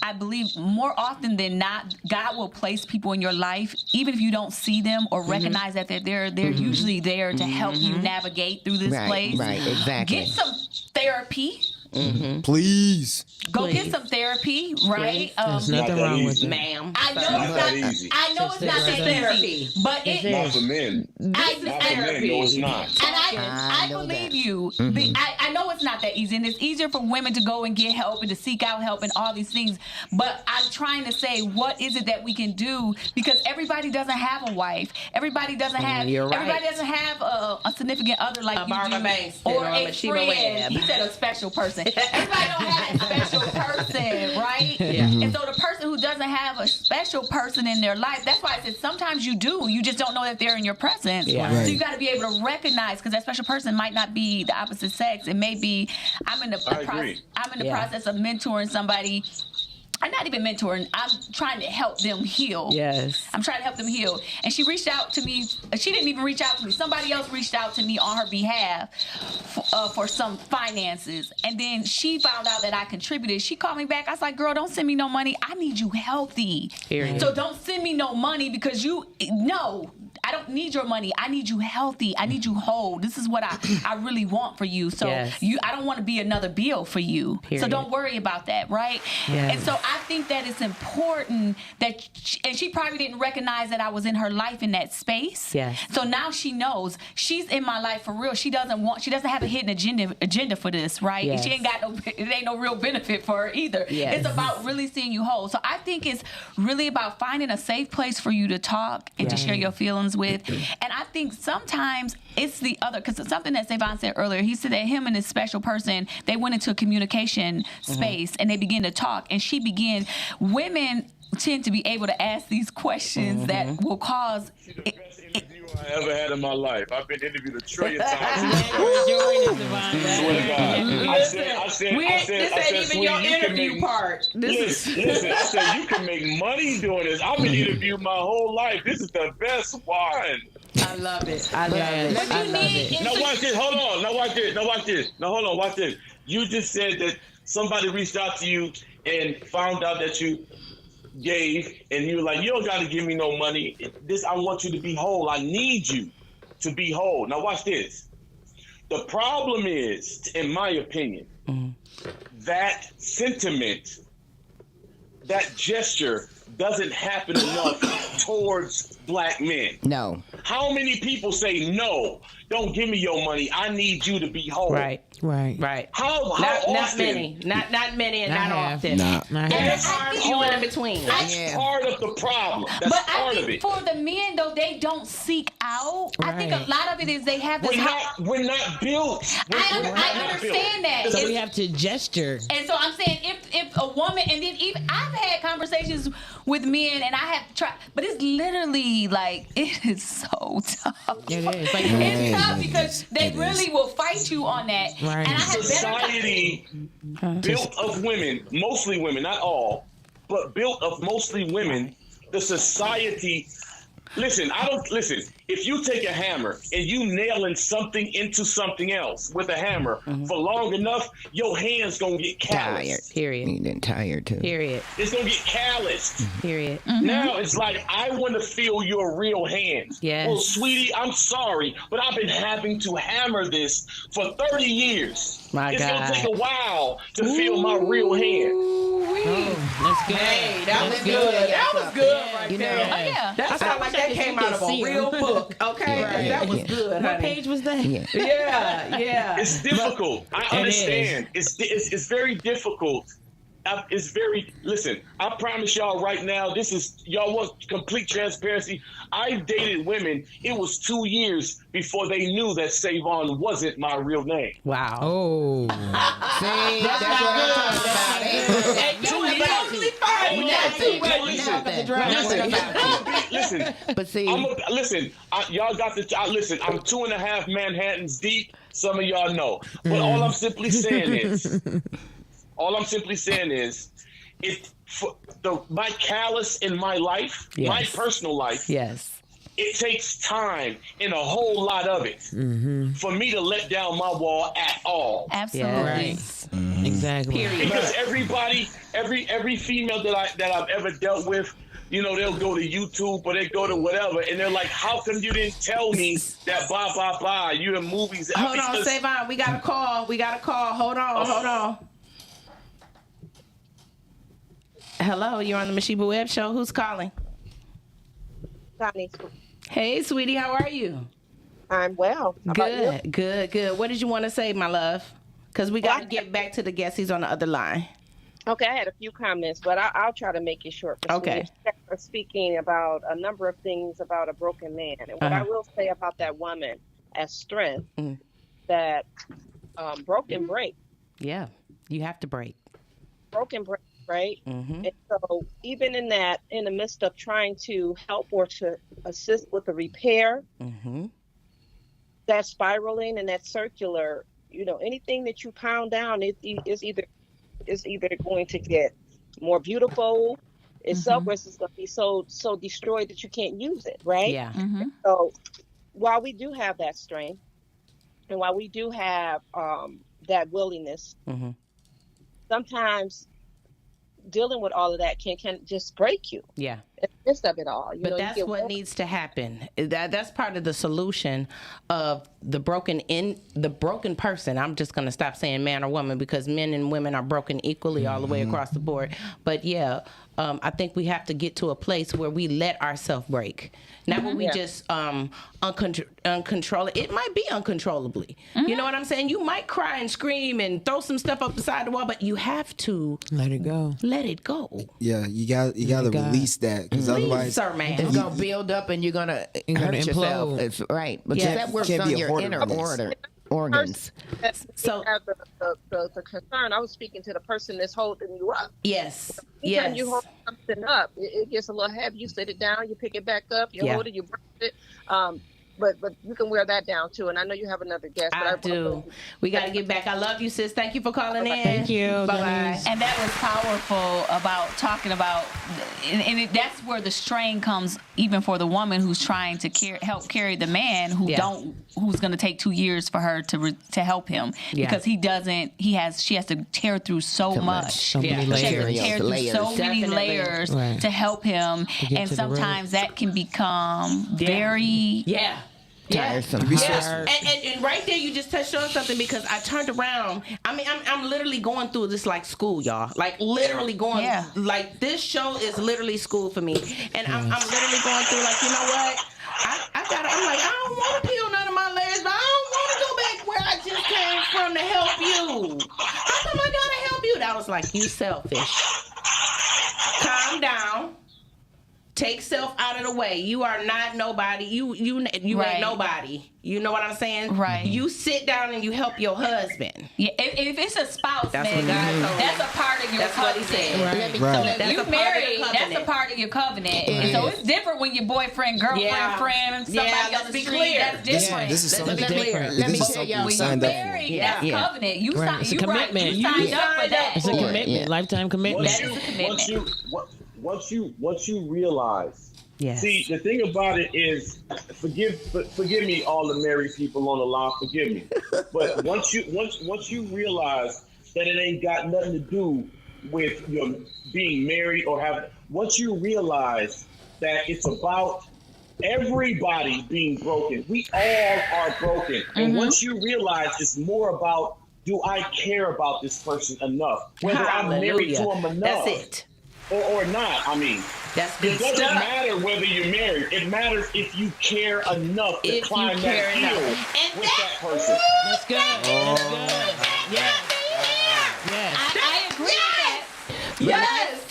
I believe more often than not, God will place people in your life, even if you don't see them or recognize that they're usually there to help you navigate through this place. Right. Exactly. Get some therapy. Please. Go get some therapy, right? There's nothing wrong with it. Ma'am. I know it's not that therapy, but Not for men. Not for men. No, it's not. And I believe you. I know it's not that easy, and it's easier for women to go and get help and to seek out help and all these things. But I'm trying to say, what is it that we can do? Because everybody doesn't have a wife. Everybody doesn't have. Everybody doesn't have a significant other like you do, or a friend. He said a special person. Everybody don't have a special person, right? And so the person who doesn't have a special person in their life, that's why I said sometimes you do. You just don't know that they're in your presence. So you got to be able to recognize, because that special person might not be the opposite sex. It may be, I'm in the process of mentoring somebody I'm not even mentoring. I'm trying to help them heal. Yes. I'm trying to help them heal. And she reached out to me. She didn't even reach out to me. Somebody else reached out to me on her behalf for some finances. And then she found out that I contributed. She called me back. I was like, girl, don't send me no money. I need you healthy. Period. So don't send me no money because no, I don't need your money. I need you healthy. I need you whole. This is what I really want for you. So Yes. I don't want to be another bill for you. Period. So don't worry about that, right? Yes. And so I think that it's important that, and she probably didn't recognize that I was in her life in that space. Yes. So now she knows she's in my life for real. She doesn't have a hidden agenda for this, right? Yes. She ain't got it ain't no real benefit for her either. Yes. It's about really seeing you whole. So I think it's really about finding a safe place for you to talk and to share your feelings with. And I think sometimes it's the other, because it's something that Savon said earlier. He said that him and this special person, they went into a communication space and they began to talk. And women tend to be able to ask these questions that will cause. I ever had in my life. I've been interviewed a trillion times. Swear to God. I said, This ain't even your interview part. Listen, I said, you can make money doing this. I've been interviewed my whole life. This is the best one. I love it. I love it. But I you love need- it. Now watch this. Hold on. Now watch this. Now watch this. Now hold on. Watch this. You just said that somebody reached out to you and found out that you gave, and you were like, you don't got to give me no money. I want you to be whole. I need you to be whole. Now watch this. The problem is, in my opinion, that sentiment, that gesture doesn't happen enough towards black men. No. How many people say, no, don't give me your money. I need you to be whole. Right. How Not often? many. Not many and I not have. often. Nah. And there's few in between. That's part of the problem. That's But part I of think it. for the men, though, they don't seek out. I think a Right. lot of it is they have this. We're not built. I understand that. So It's- we have to gesture. And so I'm saying if a woman, and then even I've had conversations with men and I have tried, but it's literally like, it is so tough. It is. Like, It's tough because they really will fight you on that. Right. And I have Society built of women, mostly women, not all, but built of mostly women. The society. Listen, if you take a hammer and you nailing something into something else with a hammer for long enough, your hand's gonna get calloused. Tired. Period. You getting tired too. Period. It's gonna get calloused. Period. Now it's like, I want to feel your real hand. Yes. Well, sweetie, I'm sorry, but I've been having to hammer this for 30 years. My it's God. gonna take a while to feel my real hand. That's good. Hey, that was That's good. good. That was good right You know, there. Oh, yeah. That sounded like that came out of a real book. Okay, Right. that was good. What honey. page was that? Yeah. Yeah. It's difficult. I understand. It's very difficult. Listen, I promise y'all right now, y'all want complete transparency. I've dated women, it was 2 years before they knew that Savon wasn't my real name. Wow. Oh. See, that's what I'm talking about. And you were totally fine with that. Listen, But see, y'all got to listen. I'm 2.5 Manhattans deep. Some of y'all know, but all I'm simply saying is, my callous in my life, my personal life. Yes. It takes time and a whole lot of it for me to let down my wall at all. Absolutely. Yes. Exactly. Period. Because every female that I've ever dealt with, they'll go to YouTube or they go to whatever, and they're like, "How come you didn't tell me that? Blah blah blah. You in movies." Hold on, Savon. We got a call. Hold on. Hello, you're on the Masheba Webb show. Who's calling? Connie. Hey, sweetie, how are you? I'm well. How about you? Good. What did you want to say, my love? Because we got to get back to the guest. He's on the other line. Okay, I had a few comments, but I'll try to make it short. Okay. We're speaking about a number of things about a broken man. And what I will say about that woman as strength, that broken break. Yeah, you have to break. Broken break, right? And so even in that, in the midst of trying to help or to assist with the repair, that spiraling and that circular, anything that you pound down is either going to get more beautiful itself versus going to be so destroyed that you can't use it, right? Yeah. So while we do have that strength, and while we do have that willingness, sometimes dealing with all of that can just break you. Yeah. In the midst of it all. But that's what needs to happen. That's part of the solution of the broken person. I'm just going to stop saying man or woman, because men and women are broken equally all the way across the board. But yeah, I think we have to get to a place where we let ourselves break. Not where we just uncontrollable. It might be uncontrollably. You know what I'm saying? You might cry and scream and throw some stuff up beside the wall, but you have to let it go. Let it go. Yeah, you got to release that, because otherwise it's gonna build up and you're gonna hurt yourself. It's right, but that works on your inner organs. So the concern, I was speaking to the person that's holding you up. Yes. Anytime you hold something up, it gets a little heavy. You set it down, you pick it back up, you hold it, you break it. But you can wear that down too. And I know you have another guest. I do. We got to get back. I love you, sis. Thank you for calling in. Thank you. Bye-bye. And that was powerful about talking about, that's where the strain comes, even for the woman who's trying to help carry the man who's going to take 2 years for her to help him, because she has to tear through so much. So many layers. She has to tear through so many layers to help him, and sometimes that can become very tiresome. And right there, you just touched on something, because I turned around. I mean, I'm literally going through this like school, y'all. Like literally going. Like this show is literally school for me, and I'm literally going through like, you know what? I'm like, I don't want to peel none of my layers, but I don't want to go back where I just came from to help you. How come I gotta help you? That was like, you selfish. Calm down. Take self out of the way. You are not nobody. You ain't nobody. You know what I'm saying? Right. You sit down and you help your husband. Yeah. If it's a spouse, that's man, that's a part of your covenant. What he said. Right. So you married, that's a part of your covenant. And so it's different when your boyfriend, girlfriend, friend, somebody on the street. Clear. That's different. This is something different. Let me tell y'all, when you're married, that's covenant. You signed up for that. It's a commitment, lifetime commitment. That is a commitment. Once you realize, see, the thing about it is, forgive me, all the married people on the line, forgive me. But once you realize that it ain't got nothing to do with your being married or having, once you realize that it's about everybody being broken, we all are broken. And once you realize it's more about, do I care about this person enough? Whether I'm married to him enough. That's it. Or not. I mean, that's good it doesn't stuff. matter whether you're married. It matters if you care enough to climb that hill with that person. That's good. That's good. Yes. I agree with that. Yes.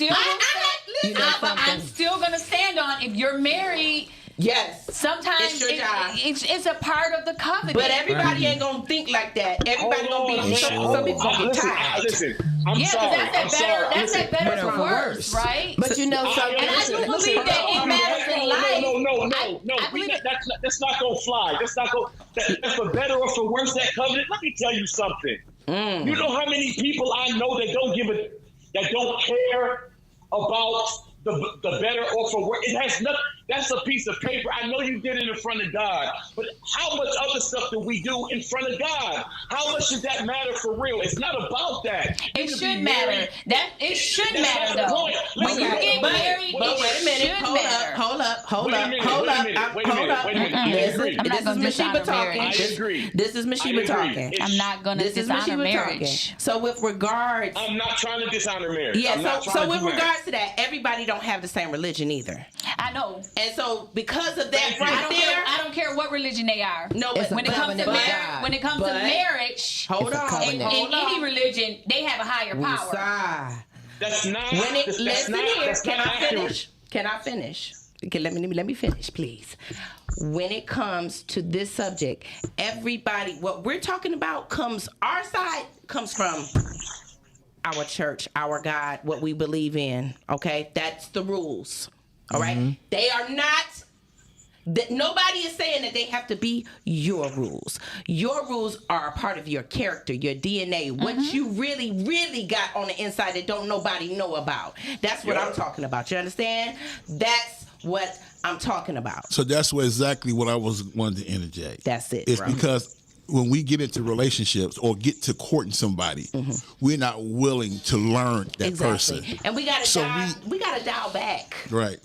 I'm still going to stand on, if you're married, yes, sometimes it's a part of the covenant. But everybody ain't gonna think like that. Everybody gonna be some people gonna get tired. Listen, I'm sorry. That's that better for worse, right? But you know something. And I do believe that it matters in life. No. That's not gonna fly. That's for better or for worse, that covenant. Let me tell you something. You know how many people I know that don't care about the better or for worse. It has nothing. That's a piece of paper. I know you did it in front of God, but how much other stuff do we do in front of God? How much does that matter for real? It's not about that. It should matter. It should matter though. When you get married, it should matter. Hold up. Wait a minute. I'm not going to dishonor marriage. I agree. This is Masheba talking. I'm not going to dishonor marriage. So with regards, I'm not trying to dishonor marriage. Yeah. So with regards to that, everybody don't have the same religion either. I know. And so because of that I don't care what religion they are. No, but when it comes to marriage, hold on. In any religion, they have a higher power. That's not. Listen here. Can I finish? Okay, let me finish, please. When it comes to this subject, everybody, what we're talking about our side comes from our church, our God, what we believe in. Okay, that's the rules. All right, they are not That nobody is saying that they have to be your rules. Your rules are a part of your character, your DNA, what you really, really got on the inside that don't nobody know about. That's what I'm talking about. You understand? That's what I'm talking about. So that's exactly what I was wanting to interject. That's it. It's bro. because when we get into relationships or get to courting somebody, we're not willing to learn that person. And we gotta dial back. Right.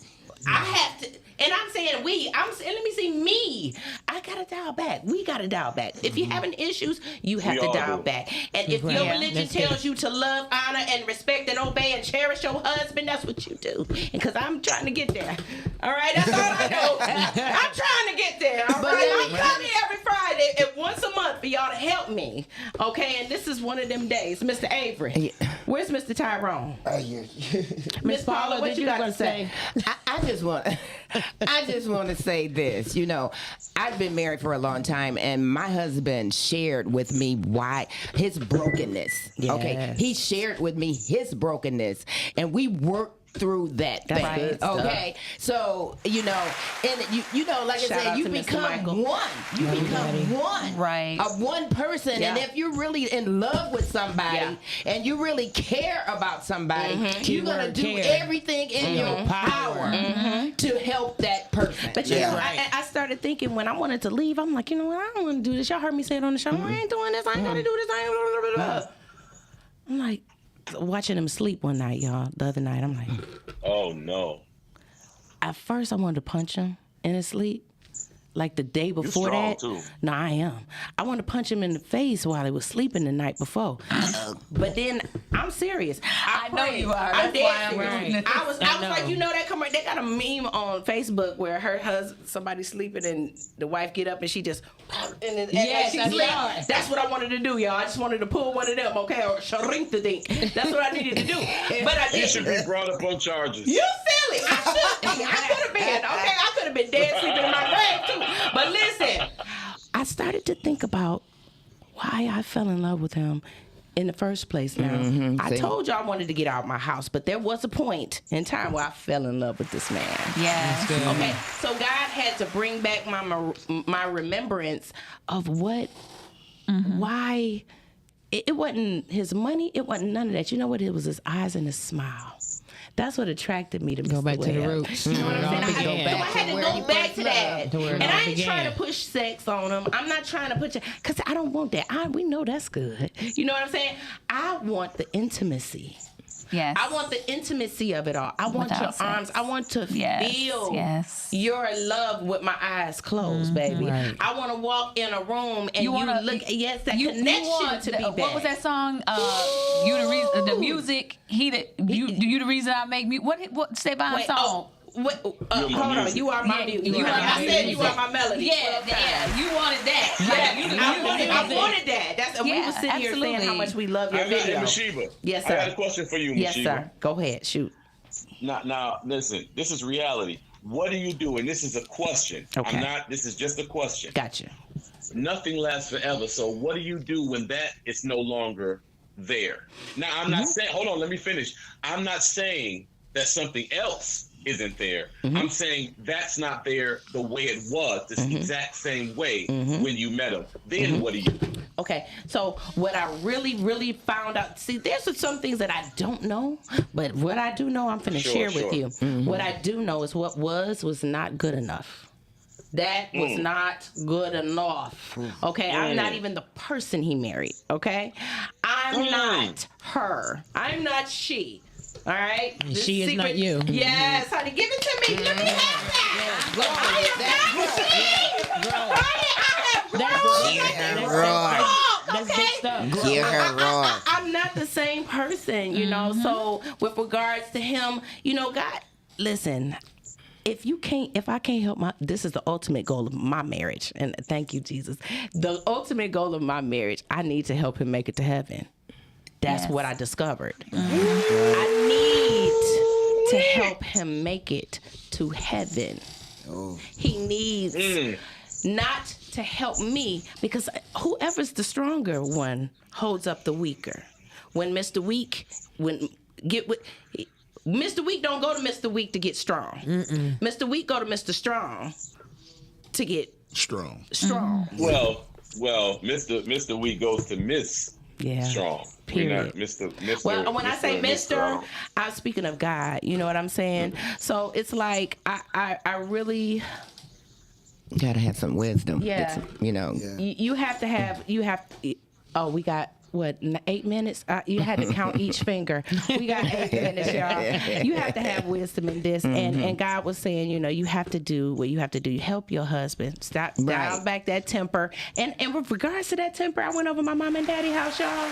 I have to, and I'm saying let me see me. I gotta dial back. We gotta dial back. If you're having issues, you have to dial back. And if your religion tells you to love, honor, and respect and obey and cherish your husband, that's what you do. Because I'm trying to get there. All right, that's all I know. I'm trying to get there. All right, I come here every Friday and once a month for y'all to help me. Okay, and this is one of them days, Mr. Avery. Where's Mr. Tyrone? Miss Paula, what you got to say? I just want to say this. You know, I've been married for a long time, and my husband shared with me why his brokenness. Yes. Okay, he shared with me his brokenness, and we worked through that thing. Right. Okay, so you know, and you know, like Shout I said, out you to Mr. become Michael. one. You become one. Right. One person, Yeah. and if you're really in love with somebody, and you really care about somebody, you're gonna do everything in your power to help that person. But you know, I started thinking when I wanted to leave, I'm like, you know what, I don't want to do this. Y'all heard me say it on the show. I ain't doing this. I ain't gotta do this. I ain't blah, blah, blah, blah. I'm like, watching him sleep one night, y'all. The other night, I'm like, oh no. At first, I wanted to punch him in his sleep. Like the day before strong, that. too. No, I am. I wanted to punch him in the face while he was sleeping the night before. But then I'm serious. I know you are. I'm That's why I'm dead serious. I was like, you know that they got a meme on Facebook where her husband, somebody's sleeping and the wife get up and she just and Yes, she I sleep. saw it. That's what I wanted to do, y'all. I just wanted to pull one of them, okay, or shrink the dink. That's what I needed to do. But I He didn't. should be brought up on charges. You silly. I could have been, okay? I could have been dead sleeping in my grave too. But listen, I started to think about why I fell in love with him in the first place. Now, I told you I wanted to get out of my house, but there was a point in time where I fell in love with this man. Yeah. Okay, so God had to bring back my remembrance of what, why. It wasn't his money. It wasn't none of that. You know what? It was his eyes and his smile. That's what attracted me to Mr. Go back to the Webb. roots. You know what I'm saying? I began. had to go back to that. To where it And all I ain't began. trying to push sex on him. I'm not trying to put you, because I don't want that. We know that's good. You know what I'm saying? I want the intimacy. Yes. I want the intimacy of it all. I want Without your sex. arms. I want to feel Yes. your love with my eyes closed, baby. Right. I want to walk in a room and you look. Yes, that connection to be back. What was that song? You the reason. The music. You the reason I make me. What say by a song? Hold on, you are my music. I said you are my melody. Yeah. You wanted that. I wanted that. We were sitting here saying how much we love your video. Masheba, Yes, sir. I got a question for you, Masheba. Yes, sir. Go ahead, shoot. Now, listen. This is reality. What do you do? And this is a question. Okay. This is just a question. Gotcha. Nothing lasts forever. So what do you do when that is no longer there? Now, I'm not saying. Hold on. Let me finish. I'm not saying that something else isn't there. I'm saying that's not there the way it was, this exact same way when you met him. Then what do you do? Okay, so what I really, really found out, see, there's some things that I don't know, but what I do know, I'm finna share with you. What I do know is what was not good enough. That was not good enough. Okay, I'm not even the person he married. Okay, I'm not her. I'm not she. All right. She is not you. Yes, honey, give it to me. Let me have that. That's big stuff. Give her raw. I'm not the same person, you know. So with regards to him, you know, God, listen. If I can't help this is the ultimate goal of my marriage, and thank you, Jesus. The ultimate goal of my marriage, I need to help him make it to heaven. That's what I discovered. I need to help him make it to heaven. He needs not to help me, because whoever's the stronger one holds up the weaker. When Mr. Weak, Mr. Weak don't go to Mr. Weak to get strong. Mr. Weak go to Mr. Strong to get strong. Well, Mr. Week goes to Miss Strong. Period. Mr. Well, when I say Mr., Strong. I'm speaking of God. You know what I'm saying? So it's like I really gotta have some wisdom. Yeah. You have to have oh, we got what, 8 minutes? You had to count each finger. We got 8 minutes, y'all. You have to have wisdom in this. And God was saying, you have to do what you have to do. Help your husband. Stop dial back that temper. And with regards to that temper, I went over my mom and daddy house, y'all.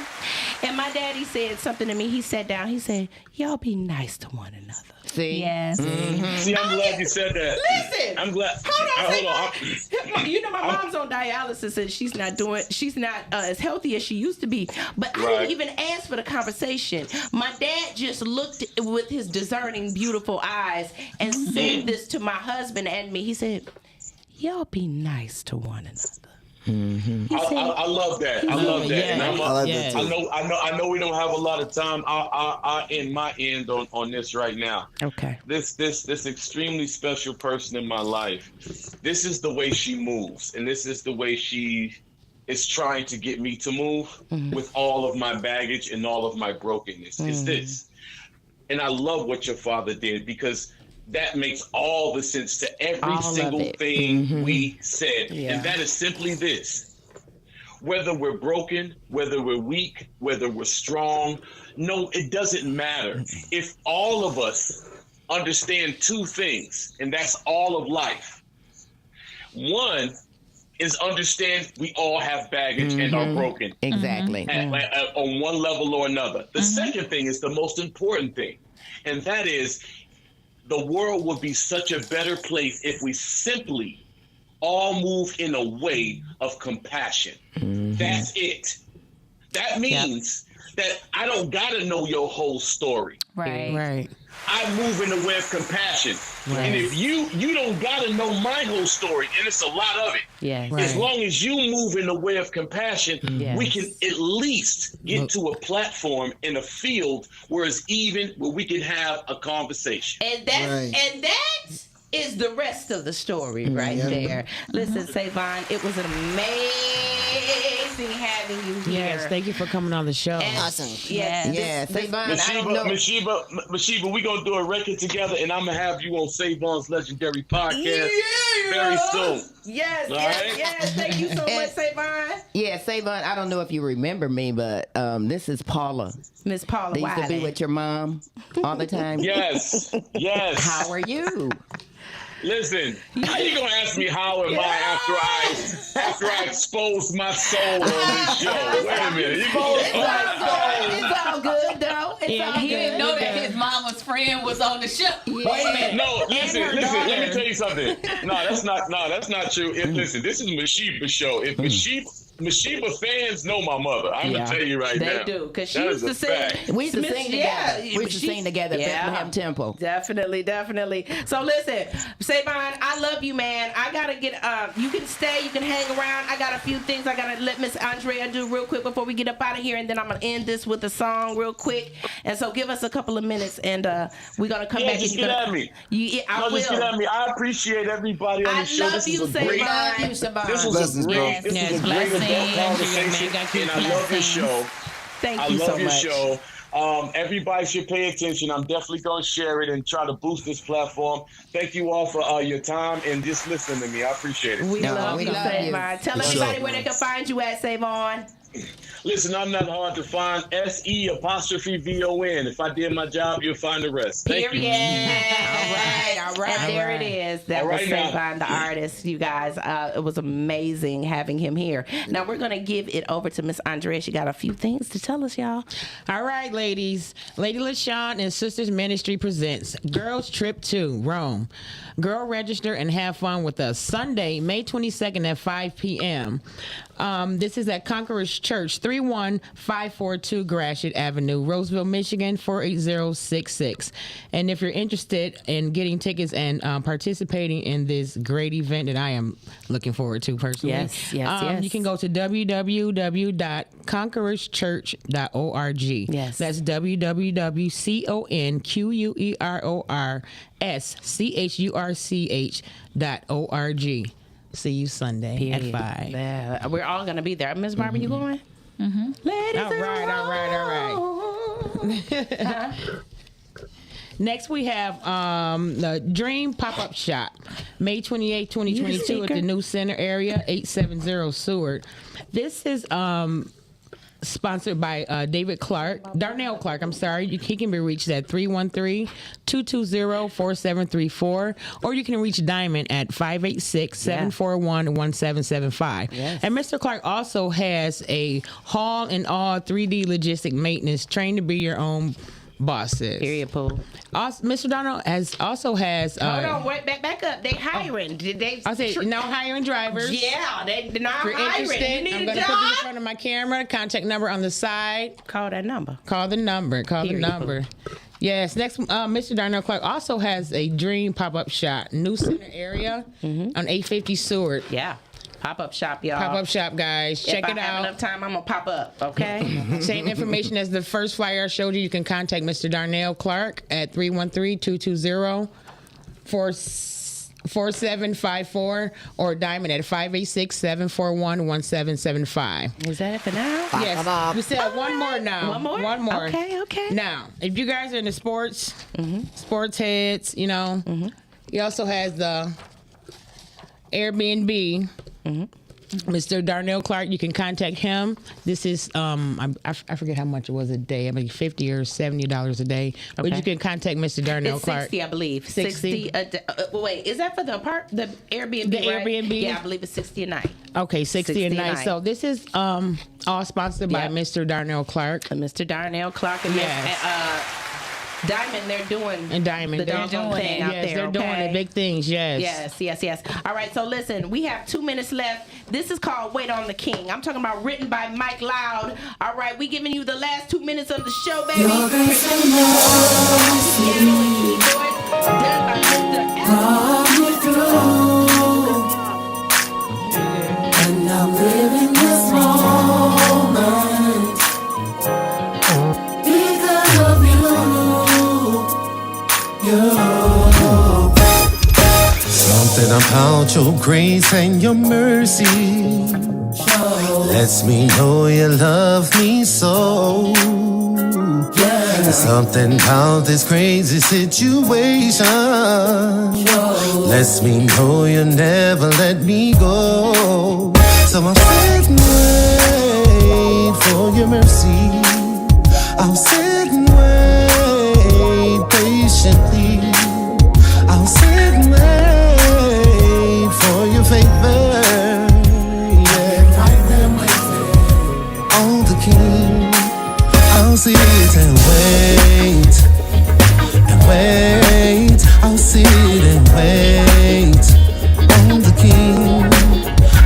And my daddy said something to me. He sat down. He said, y'all be nice to one another. See? Yes. See, I'm glad you said that. Listen. I'm glad. Hold on. My mom's on dialysis and she's not as healthy as she used to be. But I didn't even ask for the conversation. My dad just looked with his discerning, beautiful eyes and said this to my husband and me. He said, y'all be nice to one another. I love that. I love that. And I like that too. I know we don't have a lot of time. I end my end on this right now. Okay. This extremely special person in my life. This is the way she moves, and this is the way she is trying to get me to move with all of my baggage and all of my brokenness. It's this. And I love what your father did, because that makes all the sense to every single thing we said. Yeah. And that is simply this. Whether we're broken, whether we're weak, whether we're strong, no, it doesn't matter. If all of us understand two things, and that's all of life. One is understand we all have baggage and are broken. Exactly. On one level or another. The second thing is the most important thing, and that is the world would be such a better place if we simply all move in a way of compassion. That's it. That means that I don't gotta know your whole story. Right. I move in the way of compassion. Right. And if you don't gotta know my whole story, and it's a lot of it. Yes. As long as you move in the way of compassion, we can at least get to a platform in a field where we can have a conversation. And that is the rest of the story right there. Listen, Savon, it was amazing having you here. Yes, thank you for coming on the show. Awesome. Yes. Savon, I don't know. Masheba, we gonna do a record together, and I'm gonna have you on Savon's Legendary Podcast very soon. Yes. Thank you so much, Savon. Yeah, Savon, I don't know if you remember me, but this is Paula. Miss Paula They used to be with your mom all the time. Yes. How are you? Listen, how you gonna ask me how am I after I expose my soul on this show? Wait a minute. It's all good, though. He didn't know that his mama's friend was on the show. Wait a minute. No, listen. Let me tell you something. No, that's not true. Listen, this is Masheba's show. If Masheba fans know my mother. I'm gonna tell you right now. They do, because she used to sing. We used to sing together. We used to sing together at Bethlehem Temple. Definitely. So listen, Savon, I love you, man. I gotta get. You can stay. You can hang around. I got a few things I gotta let Miss Andrea do real quick before we get up out of here, and then I'm gonna end this with a song real quick. And so give us a couple of minutes, and we're gonna come back. Just get at me. I will. Just get at me. I appreciate everybody on the show. This is a great. This is a great conversation, and I love your show. Thank you so much. I love your show. Everybody should pay attention. I'm definitely going to share it and try to boost this platform. Thank you all for your time and just listening to me. I appreciate it. We love you, Savon. Tell everybody where they can find you at, Savon. Listen, I'm not hard to find. SE_VON. If I did my job, you'll find the rest. Thank you. All right. And there it is. That was Savon, the artist, you guys. It was amazing having him here. Now we're going to give it over to Miss Andrea. She got a few things to tell us, y'all. All right, ladies. Lady LaShawn and Sisters Ministry presents Girls Trip to Rome. Girl, register and have fun with us Sunday, May 22nd at 5 p.m. This is at Conqueror's Church, 31542 Gratiot Avenue, Roseville, Michigan, 48066. And if you're interested in getting tickets and participating in this great event that I am looking forward to personally, yes. You can go to www.conquerorschurch.org. Yes. That's www.conquerorschurch.org. See you Sunday at 5. Yeah, we're all gonna be there. Miss Barbara, you going? Mm-hmm. Ladies, All right. Next, we have the Dream Pop-Up Shop, May 28, 2022 at the New Center area, 870 Seward. This is sponsored by Darnell Clark. I'm sorry. He can be reached at 313-220-4734, or you can reach Diamond at 586-741-1775. Yes. And Mr. Clark also has a haul and all 3D logistic maintenance, trained to be your own bosses. Period, Pool. Also, Mr. Donald also has. Hold on, wait, back up. They hiring. Did they? I say no hiring drivers. Yeah, they're not If you're hiring. interested, You I'm need going a to put this in job. front of my camera. Contact number on the side. Call that number. Call the number. Period. Yes. Next, Mr. Darnell Clark also has a Dream pop-up shop, New Center area on 850 Seward. Yeah. Pop-up shop, y'all. Pop-up shop, guys. Check if it I have out. enough time, I'm going to pop up, okay? Same information as the first flyer I showed you. You can contact Mr. Darnell Clark at 313-220-4754 or Diamond at 586-741-1775. Is that it for now? Yes. We still have one more now. One more? Okay. Now, if you guys are into sports, sports heads, you know, he also has the Airbnb. Mr. Darnell Clark, you can contact him. This is I forget how much it was a day. I mean, $50 or $70 a day. But you can contact Mr. Darnell It's Clark. 60, I believe. 60 a day. Wait, is that for the Airbnb? The right? Airbnb? Yeah, I believe it's 60 a night. Okay, 60 a night. So this is all sponsored by Yep. Mr. Darnell Clark. Mr. Darnell Clark and Diamond, they're doing And Diamond, the doggone thing out there. they're doing okay? the big things. Yes. Yes. All right, so listen, we have 2 minutes left. This is called Wait on the King. I'm talking about written by Mike Loud. All right, we giving you the last 2 minutes of the show, baby. Your grace and mercy brought me through, and I'm living this moment because of you. Something about your grace and your mercy lets me know you love me so. Something about this crazy situation lets me know you never let me go. So I'll sit and wait for your mercy. I'll sit and wait patiently. I'll sit and wait for your favor. Yeah, on the King. I'll sit and wait and wait. I'll sit and wait on the King.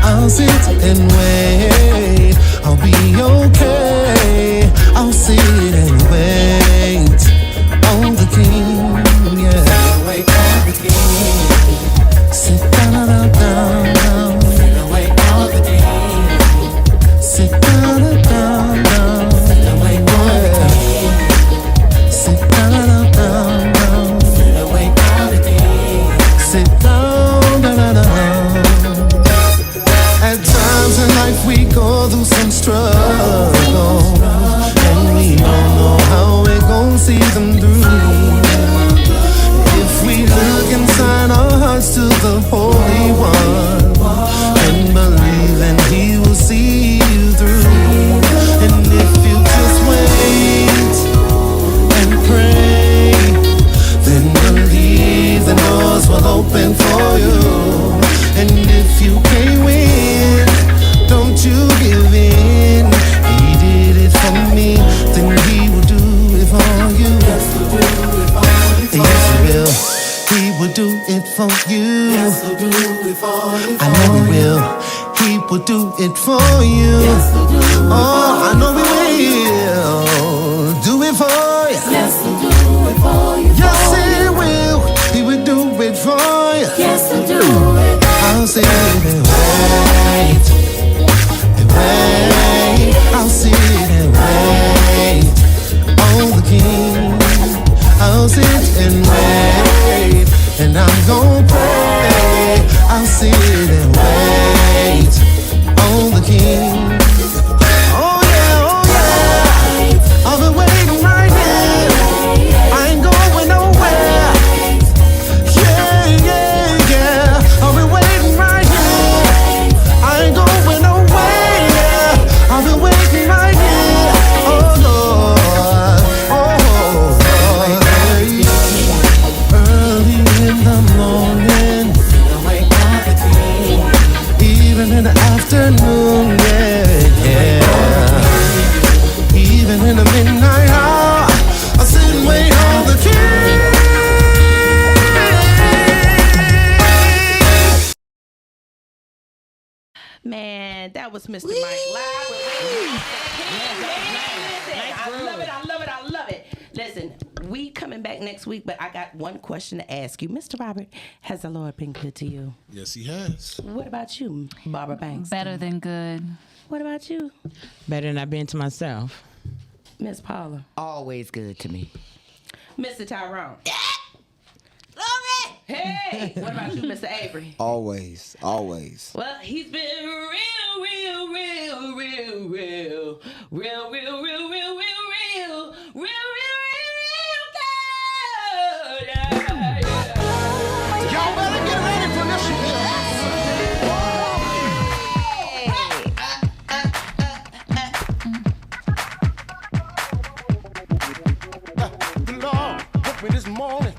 I'll sit and wait. I'll be okay. I'll sit and wait on the King. Yeah, wait on the King. Sit down, down, down. Wait on the King. Sit down, down, down. Wait on the King. Sit down, down, down. Wait on the King. Sit down, down, down. At times in life we go through some struggle, and we don't know how we're gonna see them through. If we look inside our hearts to the Holy One and believe, then He will see you through. And if you just wait and pray, then believe the doors will open for you. And if you can't win, don't you give in. He did it for me, then He will do it for you. Yes, He will. He will do it for you. Yes, He'll do it for you. I know He will. He will do it for you. Yes, He'll do it for you. I know He will do it for you. Yes, He'll do it for you. Yes, He will. He will do it for you. Yes, He'll do it. I'll sit and wait and wait. I'll sit and wait on the King. I'll sit and wait, and I'm gonna pray. I'll sit and wait. man. That was Mr. Mike Live. I love it. Listen, we coming back next week, but I got one question to ask you. Mr. Robert, has the Lord been good to you? Yes, he has. What about you, Barbara Banks? Better than good. What about you? Better than I've been to myself. Miss Paula? Always good to me. Mr. Tyrone? Hey, what about you, Mr. Avery? Always. Well, he's been real good. Y'all better get ready for this shit. The Lord woke me this morning.